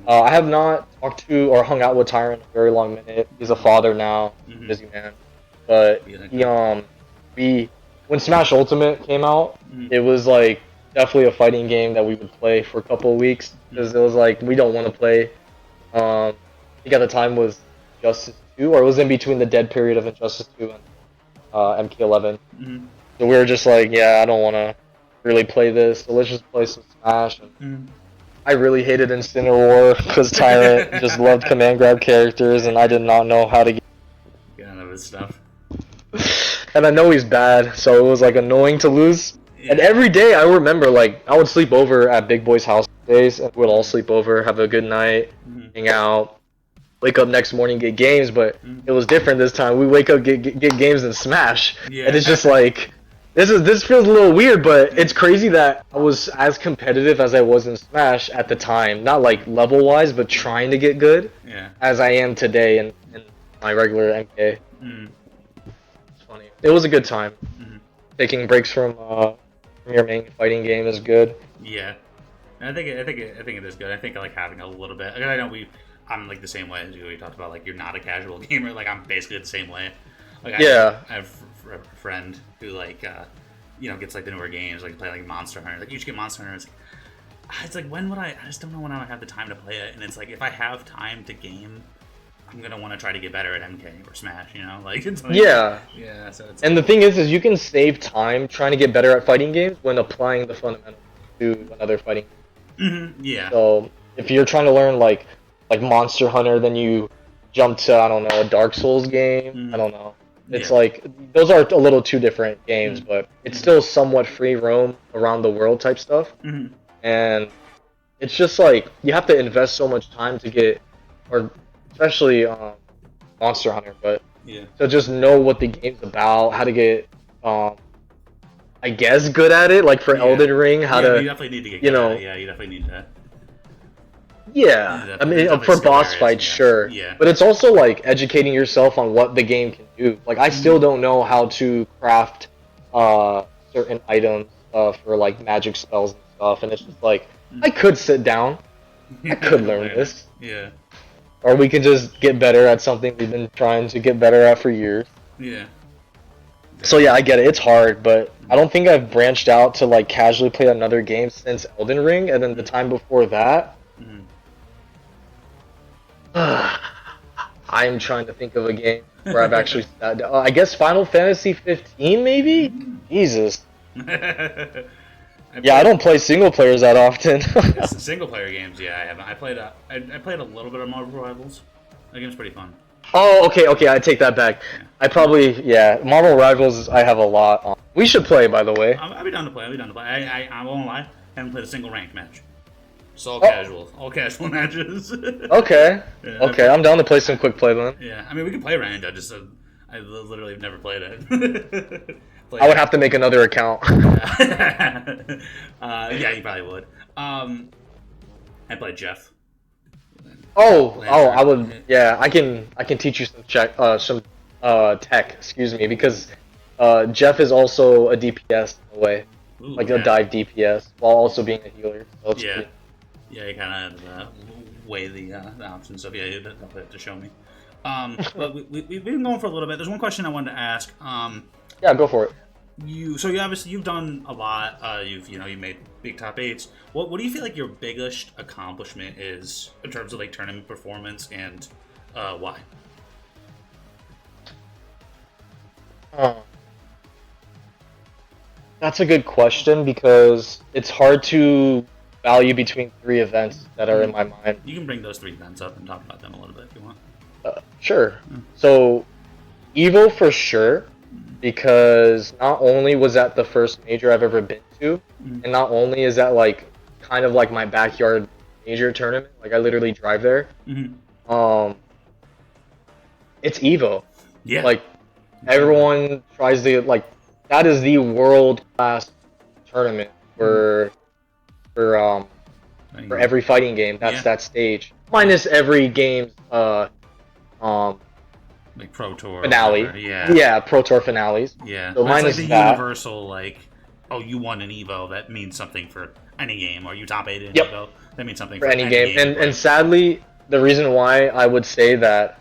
I have not talked to or hung out with Tyron in a very long minute. He's a father now, busy man. But when Smash Ultimate came out, it was like definitely a fighting game that we would play for a couple of weeks because it was like we don't want to play. I think at the time was Injustice 2, or it was in between the dead period of Injustice 2 and MK11. Mm-hmm. So we were just like, yeah, I don't want to really play this, so let's just play some Smash. And I really hated Incineroar because Tyrant just loved command grab characters, and I did not know how to get. Yeah, that was stuff. And I know he's bad, so it was like annoying to lose. Yeah. And every day I remember, like, I would sleep over at Big Boy's house days, and we'd all sleep over, have a good night, hang out, wake up next morning, get games. But it was different this time. We wake up, get games in Smash, Yeah. and it's just like, this feels a little weird, but it's crazy that I was as competitive as I was in Smash at the time, not like level wise, but trying to get good, Yeah. as I am today in my regular MK. Mm. It's funny. It was a good time. Taking breaks from your main fighting game is good. Yeah. I think it is good. I think I like having a little bit. I know I'm like the same way as you. We talked about like you're not a casual gamer. Like I'm basically the same way. Like I have a friend who like gets like the newer games, like play like Monster Hunter. Like you should get Monster Hunter. It's like when would I just don't know when I would have the time to play it. And it's like if I have time to game, I'm gonna want to try to get better at MK or Smash. Like it's like, yeah. So it's and the thing is you can save time trying to get better at fighting games when applying the fundamentals to another fighting game. Yeah. So if you're trying to learn like Monster Hunter, then you jump to I don't know a Dark Souls game. I don't know. It's like those are a little two different games, but it's still somewhat free roam around the world type stuff. And it's just like you have to invest so much time to get, or especially Monster Hunter, but to just know what the game's about, how to get, I guess, good at it. Like for Elden Ring, how to you definitely need to get good at it. Yeah, you definitely need to. Yeah, I mean, for boss fights, sure. Yeah. But it's also like educating yourself on what the game can do. Like I still don't know how to craft certain items for like magic spells and stuff, and it's just like I could sit down, I could learn this. Yeah. Or we can just get better at something we've been trying to get better at for years. Yeah. So yeah, I get it. It's hard, but I don't think I've branched out to like casually play another game since Elden Ring, and then the time before that. I'm trying to think of a game where I've actually sat down. I guess Final Fantasy 15, maybe? Jesus. I don't play single players that often. Single player games, yeah, I haven't. I played a little bit of Marvel Rivals. That game's pretty fun. Oh, okay, I take that back. I probably, Marvel Rivals I have a lot on. We should play, by the way. I'll be down to play. I won't lie. I haven't played a single ranked match. It's all casual matches. Okay. I'm down to play some quick play then. Yeah, I mean we can play ranked. I literally have never played it. I would have to make another account. Yeah, you probably would. I played Jeff. I would. Yeah, I can teach you some tech. Excuse me, because Jeff is also a DPS in a way, a dive DPS while also being a healer. So it's pretty... Yeah, you kind of weigh the options. So yeah, you definitely have to show me. But we've been going for a little bit. There's one question I wanted to ask. Yeah, go for it. You've done a lot. You made big top 8s. What do you feel like your biggest accomplishment is in terms of like tournament performance, and why? That's a good question because it's hard to value between 3 events that are in my mind. You can bring those 3 events up and talk about them a little bit if you want. Sure. So, Evo for sure, because not only was that the first major I've ever been to, and not only is that like kind of like my backyard major tournament, like I literally drive there. It's Evo. Yeah. Like everyone tries to like that is the world class tournament for every fighting game. That's that stage. Minus every game's like Pro Tour finale. Yeah, Pro Tour finales. Yeah. So minus like the that. universal like, oh, you won an Evo, that means something for any game, or you top 8 in Evo, that means something for any game. And sadly, the reason why I would say that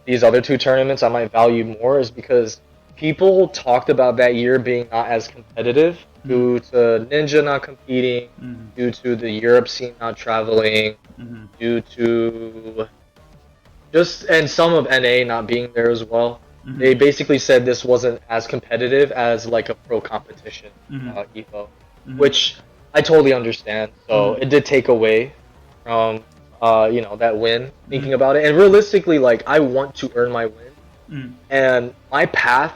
these other 2 tournaments I might value more is because people talked about that year being not as competitive due to Ninja not competing, due to the Europe scene not traveling, due to and some of NA not being there as well. They basically said this wasn't as competitive as like a pro competition Evo, which I totally understand. So it did take away from you know, that win. Thinking about it, and realistically, like I want to earn my win, and my path,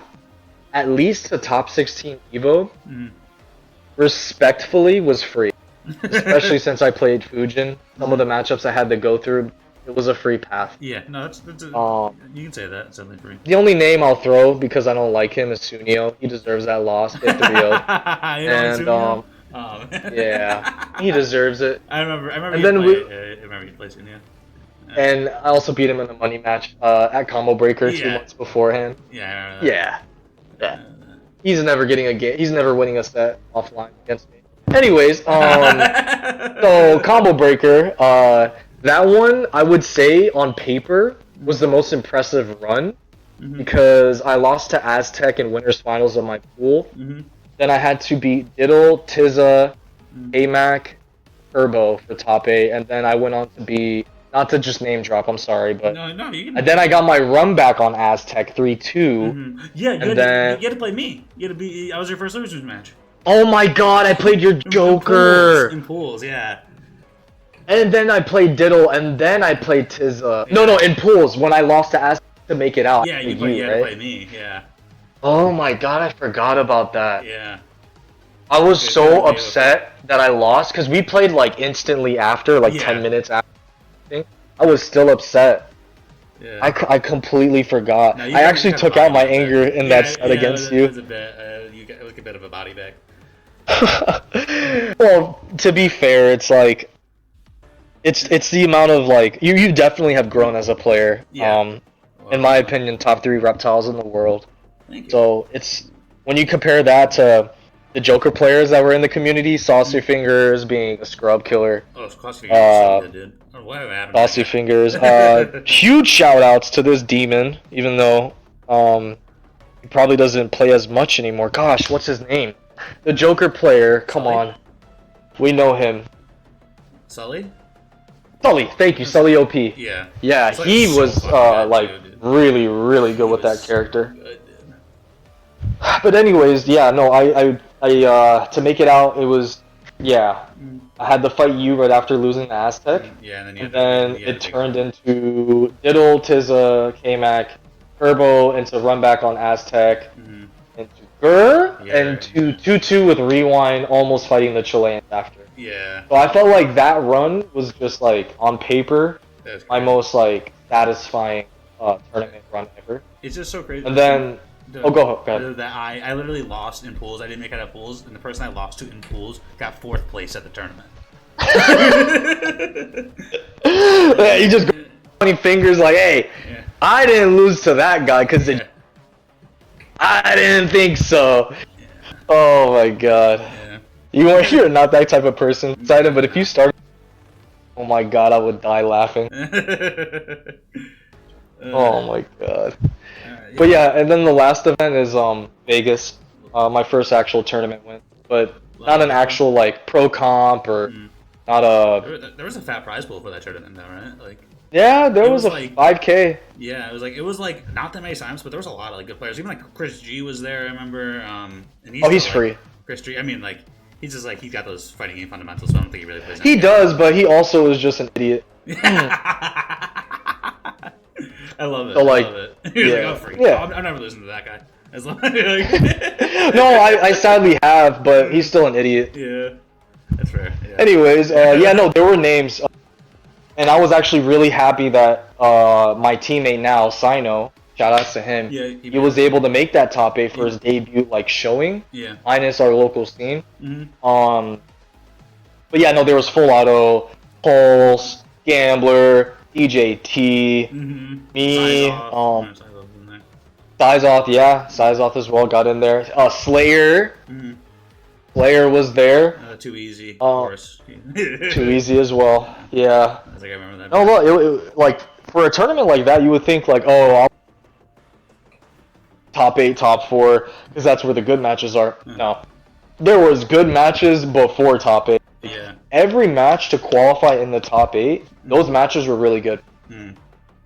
at least to top 16 Evo, respectfully was free. Especially since I played Fujin, some of the matchups I had to go through, it was a free path. Yeah, no, that's you can say that. It's definitely free. The only name I'll throw because I don't like him is Sunio. He deserves that loss. Get 3-0. And yeah, he deserves it. I remember. And then I remember he played Sunio. And I also beat him in the money match at Combo Breaker 2 months beforehand. Yeah, I remember that. Yeah. He's never getting a game. He's never winning a set offline against me. Anyways, so Combo Breaker, that one I would say on paper was the most impressive run because I lost to Aztec in winners finals of my pool. Then I had to beat Diddle, Tizza, AMAC, Turbo for top 8, and then I went on to beat, not to just name drop, I'm sorry, but no, you can. And then I got my run back on Aztec 3-2. Yeah, you and had to play me. You had to be. I was your first losers match. Oh my god, I played your Joker! In pools, yeah. And then I played Diddle, and then I played Tizza. No, in pools, when I lost to Aztec to make it out. Yeah, you had to play me, yeah. Oh my god, I forgot about that. Yeah. I was so upset that I lost, because we played like instantly after, like 10 minutes after. I was still upset. Yeah. I completely forgot. I actually took out my anger in that set against you. It was a bit, you got a bit of a body bag. Well, to be fair, it's like it's the amount of like you definitely have grown as a player. Yeah. In my opinion, top 3 reptiles in the world. Thank you. So it's when you compare that to the Joker players that were in the community, Saucy Fingers being a scrub killer. Oh, Saucy Fingers so good, dude. Saucy Fingers. Huge shout outs to this demon, even though he probably doesn't play as much anymore. Gosh, what's his name? The Joker player, come on. We know him. Sully? Sully, thank you, Sully OP. Yeah. Yeah, like he so was like really, really good with that character. Good, But anyways, yeah, no, I to make it out, it was, yeah. I had to fight you right after losing the Aztec. Yeah, and then it turned into Diddle, Tizza, K-Mac, Turbo, into run back on Aztec, into Gur, and to 2-2 with Rewind, almost fighting the Chileans after. Yeah. So I felt like that run was just like, on paper, my most like satisfying tournament run ever. It's just so crazy. And then, go ahead. That I literally lost in pools. I didn't make it out of pools, and the person I lost to in pools got 4th place at the tournament. Yeah, you just go 20 fingers like, hey, I didn't lose to that guy because I didn't think so. Yeah. Oh my god. Yeah. You're not that type of person, Sidon, but if you start, oh my god, I would die laughing. Oh my god. But yeah, and then the last event is Vegas, my first actual tournament win, but not an actual like pro comp or not a. There was a fat prize pool for that tournament, though, right? Like. Yeah, there was a like, 5K. Yeah, it was like not that many times, but there was a lot of like good players. Even like Chris G was there, I remember. And he's free. Chris G. I mean, like he's just like he's got those fighting game fundamentals, so I don't think he really plays. He does, but he also is just an idiot. I love it. So, like, I love it. He's like, I'm free. Yeah. I'm never losing to that guy. As long No, I sadly have, but he's still an idiot. Yeah, that's fair. Yeah. Anyways, yeah, no, there were names, and I was actually really happy that my teammate now, Sino, shout outs to him, he was able to make that top 8 for his debut, like showing, minus our local scene. But yeah, no, there was Full Auto, Pulse, Gambler, DJT, me, Sizoth, yeah, Sizoth as well got in there. Slayer, Slayer was there. Too easy, of course. Too easy as well, yeah. I think I remember that. No, look, like for a tournament like that, you would think like, oh, I'll top 8, top 4, because that's where the good matches are. No, there was good matches before top 8. Yeah. Every match to qualify in the top 8, those matches were really good.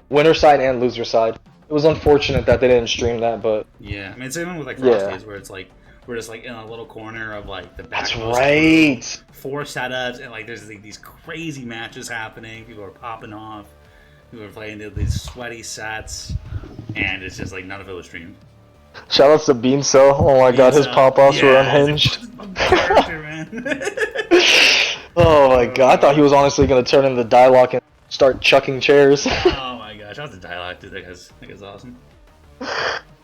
Winner side and loser side. it was unfortunate that they didn't stream that, but Yeah, I mean, it's even with like Yeah. Frosties, where it's like we're just like in a little corner of like the back. that's right. 4 setups, and like there's like these crazy matches happening. People are popping off. People are playing these sweaty sets, and it's just like none of it was streamed. Shoutouts to Beamcell. Oh my god, his pop-offs were unhinged. Character, man. Oh my god, I thought he was honestly gonna turn into Dialogue and start chucking chairs. Oh my gosh, that's a dialogue, dude. That guy's awesome.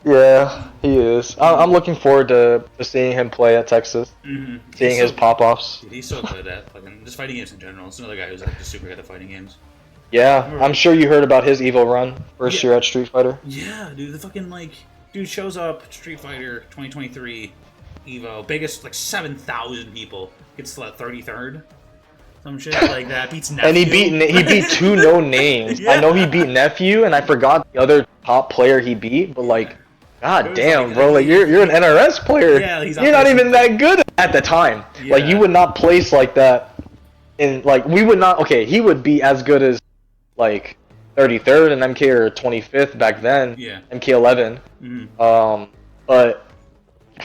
Yeah, he is. I'm looking forward to seeing him play at Texas. Seeing his pop-offs. Dude, he's so good at fucking just fighting games in general. It's another guy who's like just super good at fighting games. Yeah, I'm sure you heard about his Evo run first year at Street Fighter. Yeah, dude, the fucking like dude shows up Street Fighter 2023 Evo, biggest like 7,000 people, gets to like 33rd. Some shit like that. Beats Nephew. And he beat 2 no names. Yeah. I know he beat Nephew, and I forgot the other top player he beat, but like, god damn, bro, like you're an NRS player. Yeah, he's you're not even that good at the time. Yeah. Like you would not place like that. In like we would not. Okay, he would be as good as like 33rd and MK or 25th back then. Yeah. MK 11. But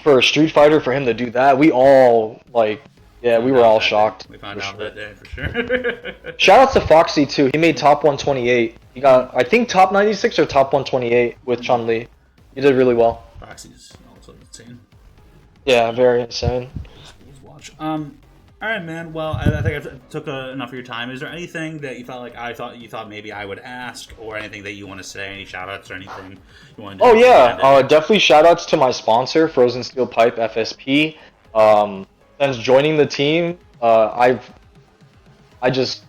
for a Street Fighter, for him to do that, we all like. Yeah, we were all shocked. We found out that day for sure. Shout out to Foxy too. He made top 128. He got, I think, top 96 or top 128 with Chun Li. He did really well. Foxy's also insane. Yeah, very insane. Let's watch. All right, man. Well, I think I took enough of your time. Is there anything that you felt like you thought maybe I would ask, or anything that you want to say? Any shout outs or anything you want to do? Oh yeah, definitely shout outs to my sponsor, Frozen Steel Pipe FSP. Since joining the team, I just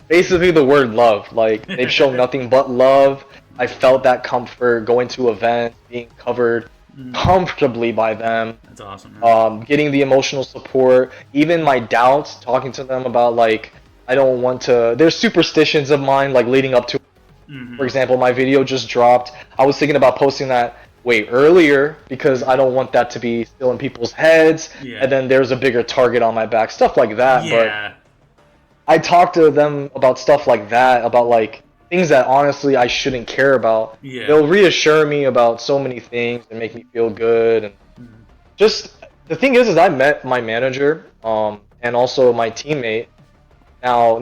basically the word love. Like they've shown nothing but love. I felt that comfort going to events, being covered comfortably by them. That's awesome. Man. Getting the emotional support, even my doubts, talking to them about like I don't want to. There's superstitions of mine like leading up to. For example, my video just dropped. I was thinking about posting that way earlier because I don't want that to be still in people's heads, and then there's a bigger target on my back, stuff like that. Yeah. But I talk to them about stuff like that, about like things that honestly I shouldn't care about. Yeah. They'll reassure me about so many things and make me feel good. And just the thing is I met my manager and also my teammate. Now,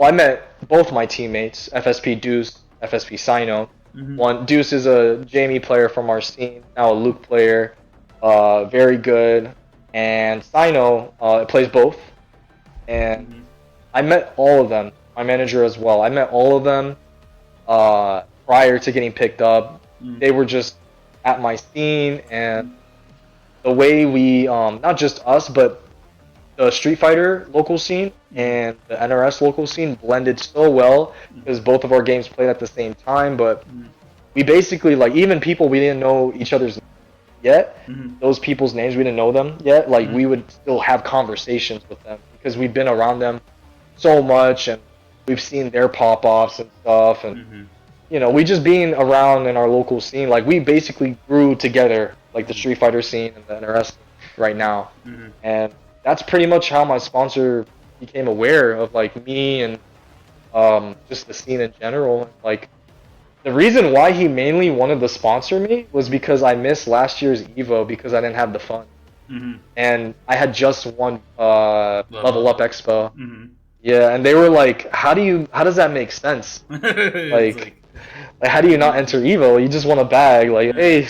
I met both my teammates, FSP Deuce, FSP Sino. One Deuce is a Jamie player from our scene, now a Luke player, very good, and Sino plays both. And I met all of them, my manager as well. I met all of them prior to getting picked up. They were just at my scene, and the way we, not just us, but the Street Fighter local scene and the NRS local scene blended so well because both of our games played at the same time, but we basically, like, even people we didn't know each other's yet, those people's names, we didn't know them yet, like, we would still have conversations with them because we've been around them so much and we've seen their pop-offs and stuff, and you know, we just being around in our local scene, like, we basically grew together, like the Street Fighter scene and the NRS right now. And that's pretty much how my sponsor became aware of like me and just the scene in general. Like the reason why he mainly wanted to sponsor me was because I missed last year's Evo because I didn't have the fund. And I had just won Level Up Expo. Yeah, and they were like, how does that make sense? like how do you not enter Evo? You just want a bag. Like, hey,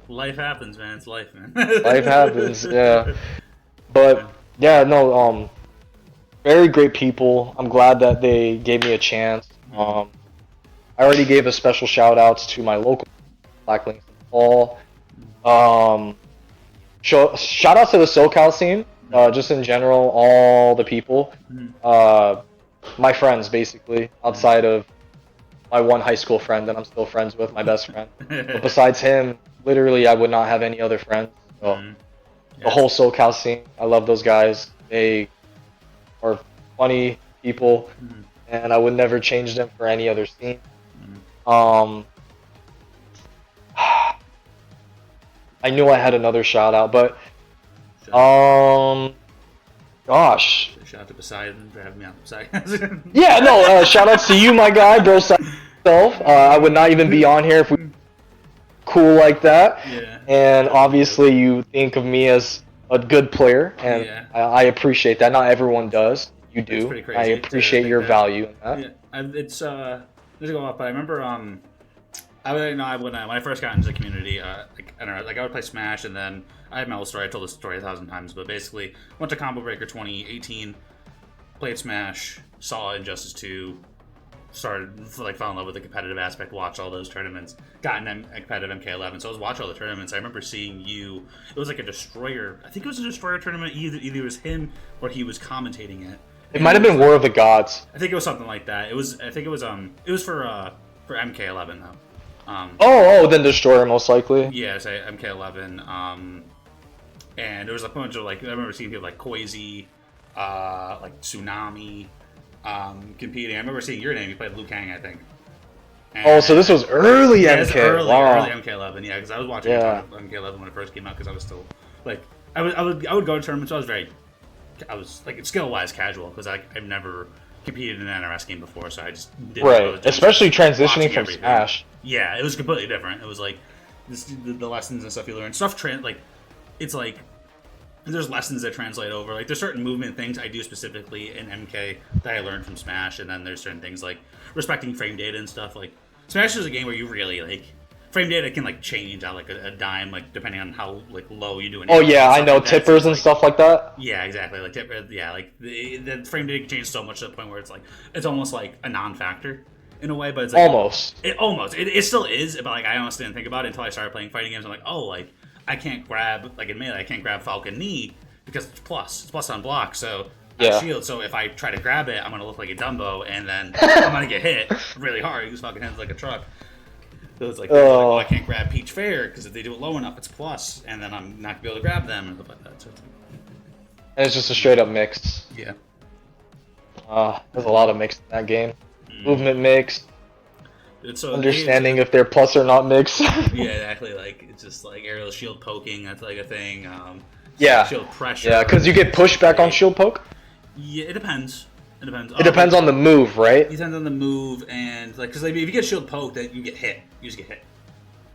life happens, man. It's life, man. Life happens, yeah. But yeah, no, very great people. I'm glad that they gave me a chance. I already gave a special shout outs to my local Black Links in Paul. Shout outs to the SoCal scene, just in general, all the people. My friends, basically, outside of my one high school friend that I'm still friends with, my best friend. But besides him, literally, I would not have any other friends. So. The whole SoCal scene, I love those guys. They are funny people, and I would never change them for any other scene. I knew I had another shout out, but gosh. Shout out to Poseidon for having me on Poseidcast. Yeah, no, shout outs to you, my guy, bro. I would not even be on here if we were cool like that. Yeah. And obviously, you think of me as a good player, and Yeah. I appreciate that. Not everyone does. You It's do. pretty I crazy to appreciate think your that. value in that. Yeah, it's just to go off, but I remember when I first got into the community, like I don't know, like I would play Smash, and then I had my whole story. I told this story 1,000 times, but basically went to Combo Breaker 2018, played Smash, saw Injustice 2, started like fell in love with the competitive aspect, watched all those tournaments, got in competitive MK11. So I was watching all the tournaments. I remember seeing you. It was like a destroyer. I think it was a destroyer tournament. Either it was him or he was commentating it. It might have been War of the Gods. I think it was something like that. I think it was for MK11 though. Then Destroyer most likely. Yeah, say MK11. And there was a bunch of like I remember seeing people like Koizi, like Tsunami, competing. I remember seeing your name. You played Liu Kang, I think. And, So this was early yeah, MK. it's early Wow. MK11. Yeah, because I was watching Yeah. MK11 when it first came out because I was still like I would go to tournaments. I was like skill wise casual because I've never competed in an NRS game before, so I just did Right, especially transitioning watching from everything. Smash. Yeah, it was completely different. It was like the lessons and stuff you learn. It's like there's lessons that translate over. Like there's certain movement things I do specifically in MK that I learned from Smash, and then there's certain things like respecting frame data and stuff. Like Smash is a game where you really like frame data can like change out like a dime, like depending on how like low you do. Oh yeah, I know tippers and stuff like that. Yeah, exactly. Like like the frame data can change so much to the point where it's almost like a non-factor in a way, but it's like, it still is. But like I honestly didn't think about it until I started playing fighting games. I'm like, oh, like I can't grab like in Melee, I can't grab Falcon Knee because it's plus on block. So shield. So if I try to grab it, I'm gonna look like a Dumbo, and then I'm gonna get hit really hard. He just fucking hands like a truck. So it's like, oh, I can't grab Peach Fair because if they do it low enough, it's plus, and then I'm not gonna be able to grab them and stuff like that. So And it's just a straight up mix. Yeah. There's a lot of mix in that game. Movement mix. It's understanding if they're plus or not mix. Yeah, exactly. Like it's just like aerial shield poking. That's like a thing. Yeah. Shield pressure. Yeah, because you get pushback on shield poke. Yeah, it depends. It depends. It depends on the move, right? It depends on the move, and like, because like, if you get shield poke, that you get hit. You just get hit.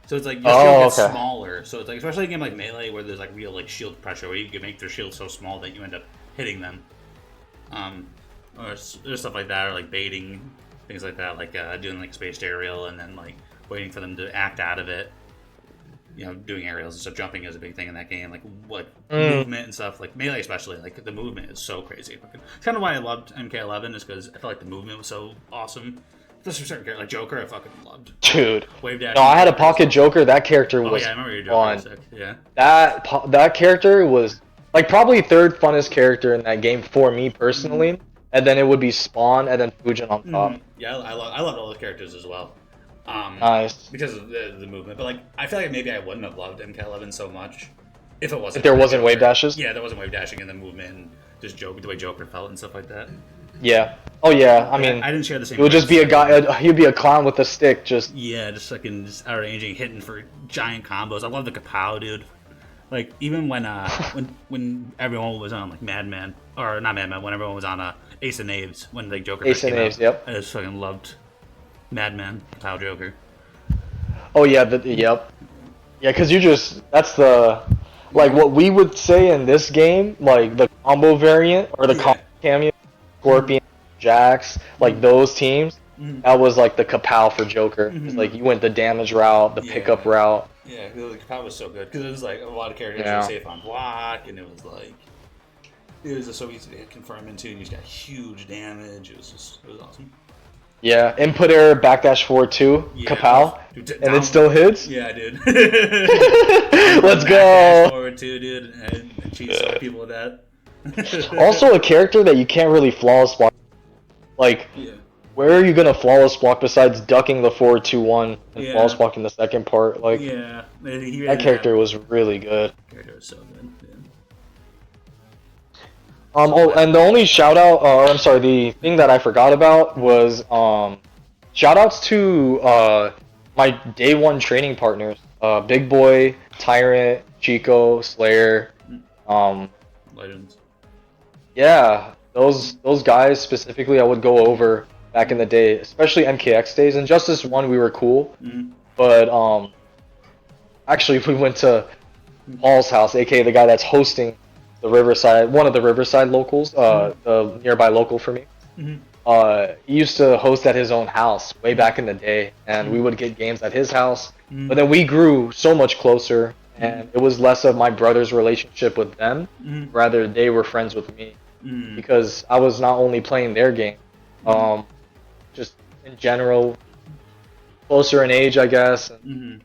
So it's like your shield gets smaller. So it's like, especially a game like Melee, where there's like real like shield pressure, where you can make their shield so small that you end up hitting them. Or there's stuff like that, or like baiting, things like that, like doing like spaced aerial, and then like waiting for them to act out of it. You know, doing aerials and stuff. Jumping is a big thing in that game. Like movement and stuff. Like Melee, especially. Like the movement is so crazy. It's kind of why I loved MK11 is because I felt like the movement was so awesome. There's a certain character like Joker. I fucking loved. Dude. Wave dash. No, I had a pocket Joker. That character was. Oh yeah, I remember your Joker. Sick. Yeah. That character was like probably third funnest character in that game for me personally, and then it would be Spawn and then Fujin on top. Yeah, I love all those characters as well. Nice. Because of the movement, but like I feel like maybe I wouldn't have loved MK11 so much if it wasn't. If there wasn't wave dashes. Yeah, there wasn't wave dashing and the movement and just the way Joker felt and stuff like that. Yeah. Oh yeah. I mean, I didn't share the same. It would just be a guy. He'd be a clown with a stick, just. Yeah, just fucking out ranging, hitting for giant combos. I love the kapow, dude. Like even when when everyone was on like Madman or not Madman, when everyone was on Ace of Knaves, when like Joker Ace first of came Knaves, out, yep. I just fucking loved Madman, kapow Joker. Oh yeah, yep. Yeah, because that's the, like what we would say in this game, like the combo variant, or the combo cameo, Scorpion, Jax, like those teams, that was like the kapow for Joker. It's like you went the damage route, the pickup route. Yeah, the kapow was so good, because it was like a lot of characters were safe on block, and it was like, it was just so easy to hit confirm into, and you just got huge damage. It was awesome. Yeah, input error, backdash forward 2, kapow, dude, and it still hits? Yeah, dude. Let's go! Forward 2, dude, and cheat some people with that. Also a character that you can't really flawless block. Like, where are you going to flawless block besides ducking the forward 2-1 and flawless blocking the second part? Like, that character was really good. Character was so good. And the only shout out, or I'm sorry, the thing that I forgot about was shout outs to my day one training partners, Big Boy, Tyrant, Chico, Slayer. Legends. Yeah, those guys specifically I would go over back in the day, especially MKX days. Injustice 1, we were cool, Mhm. but actually we went to Paul's house, aka the guy that's hosting the Riverside, one of the Riverside locals, the nearby local for me. Mhm. He used to host at his own house way back in the day, and we would get games at his house. Mhm. But then we grew so much closer, and it was less of my brother's relationship with them, Mhm. rather they were friends with me, Mhm. because I was not only playing their game, just in general, closer in age, I guess, and Mhm.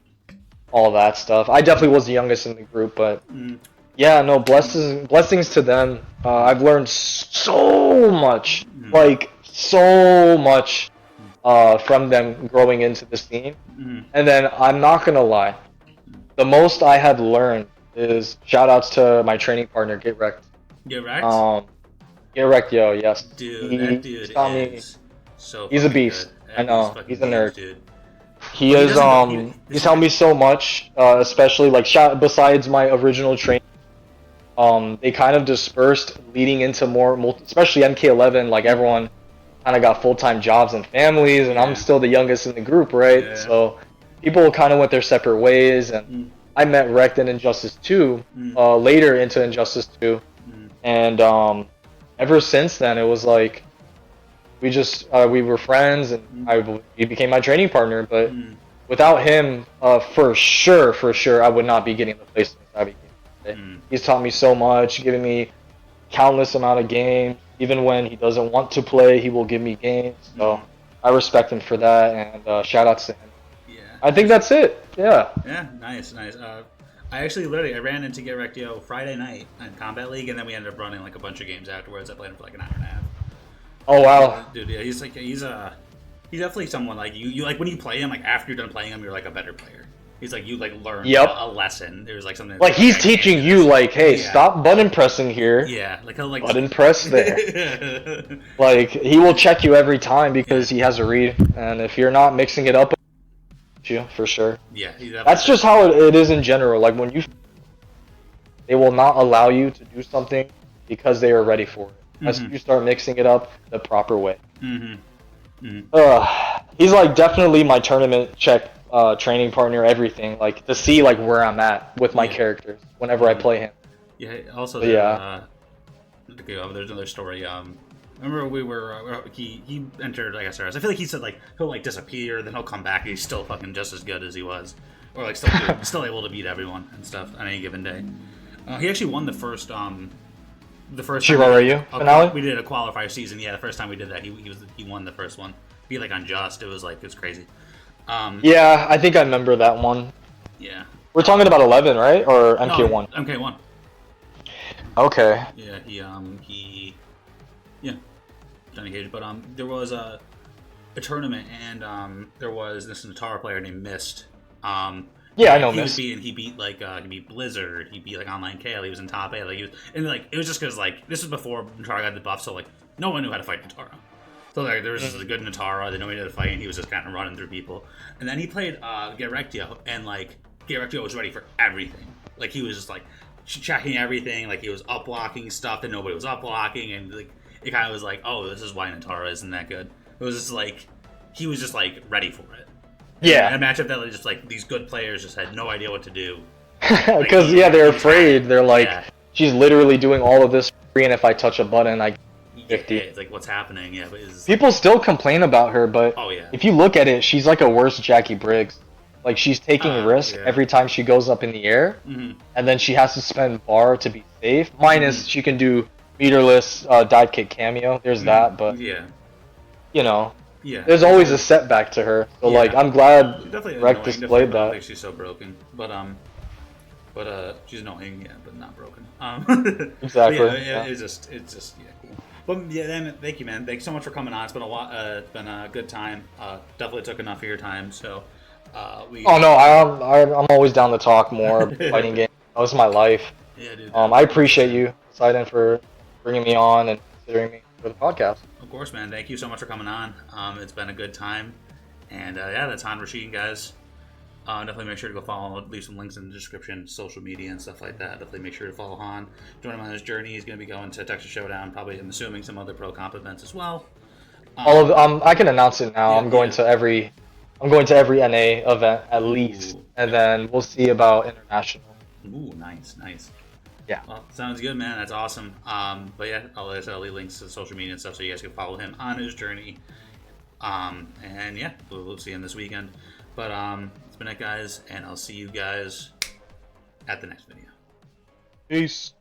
all that stuff. I definitely was the youngest in the group, but Mhm. yeah, no, blessings to them. I've learned so much, like so much, from them growing into the scene. Mhm. And then I'm not gonna lie, the most I had learned is shout outs to my training partner, Get Wrecked. Get wrecked? Get Wrecked, yo, yes. Dude, that dude taught me. is so He's a fucking beast. good. I That dude's know. fucking He's a huge, nerd. dude. He Well, he is doesn't- he's helped me so much, especially like besides my original training. They kind of dispersed leading into more, especially MK11. Like everyone kind of got full-time jobs and families, and Yeah. I'm still the youngest in the group, right? Yeah. So people kind of went their separate ways, and I met Wrecked in Injustice 2, later into Injustice 2, and ever since then it was like we were friends, and he became my training partner. But without him, for sure, I would not be getting the placements I became today. He's taught me so much, giving me countless amount of games. Even when he doesn't want to play, he will give me games. So I respect him for that, and shout outs to him. Yeah. I think that's it. Yeah. Yeah, nice. I actually I ran into Get Wrecked Yo Friday night in Combat League, and then we ended up running like a bunch of games afterwards. I played him for like an hour and a half. Oh wow. Dude, yeah, he's definitely someone like you like when you play him, like after you're done playing him, you're like a better player. He's like you like learn a lesson. There's like something like he's teaching you like, hey, stop button pressing here. Yeah, like he'll like button press there. Like he will check you every time because he has a read, and if you're not mixing it up, you for sure. Yeah, that's just how it is in general. Like when they will not allow you to do something because they are ready for it. Unless you start mixing it up the proper way. He's like definitely my tournament check training partner, everything. Like to see like where I'm at with my characters whenever I play him. Yeah. Also, there's another story. Remember we were he entered like SRS. I feel like he said like he'll like disappear, then he'll come back. And he's still fucking just as good as he was, or like still able to beat everyone and stuff on any given day. He actually won the first Shirarayu finale. We did a qualifier season. Yeah, the first time we did that, he won the first one. Be like unjust. It was crazy. Yeah, I think I remember that one. Yeah. We're talking about 11, right? Or MK1? No, MK1. Okay. Yeah, Johnny Cage. But there was a tournament, and there was this Natara player named Mist. Yeah, I know Mist. He beat Blizzard. He beat like Online Kale. He was in top 8. Like it was just because like this was before Natara got the buff, so like no one knew how to fight Natara. So like there was just a good Natara. They knew he had to fight, and he was just kind of running through people. And then he played Get Wrecked Yo, and like Get Wrecked Yo was ready for everything. Like he was just like checking everything. Like he was up blocking stuff that nobody was up blocking, and like it kind of was like, oh, this is why Natara isn't that good. It was just like he was just like ready for it. Yeah. And a matchup that just like these good players just had no idea what to do. Because they're afraid. They're like, she's literally doing all of this free, and if I touch a button, I get 50. Yeah, it's like what's happening. Yeah, but people still complain about her, but if you look at it, she's like a worse Jackie Briggs. Like she's taking risks every time she goes up in the air, and then she has to spend bar to be safe. Minus she can do meterless dive kick cameo. There's that, but you know. Yeah. There's always a setback to her, so like I'm glad Rec displayed that. I think she's so broken, but she's annoying, but not broken. Exactly. It's just cool. But yeah, then thank you, man. Thanks so much for coming on. It's been a lot. It's been a good time. Definitely took enough of your time. So Oh no, I'm always down to talk more fighting games. That was my life. Yeah, dude. I appreciate you, Poseidon, for bringing me on and considering me for the podcast. Of course, man. Thank you so much for coming on. It's been a good time. And that's Han Rashid, guys. Definitely make sure to go follow, leave some links in the description, social media and stuff like that. Definitely make sure to follow Han. Join him on his journey. He's going to be going to Texas Showdown, probably, I'm assuming, some other pro comp events as well. All of I can announce it now. Yeah, I'm going to every NA event at least, Ooh, and yeah. then we'll see about international. Ooh, nice. Yeah. Well, sounds good, man. That's awesome. But yeah, I'll leave links to social media and stuff so you guys can follow him on his journey. And yeah, we'll see him this weekend. But it's been it, guys, and I'll see you guys at the next video. Peace.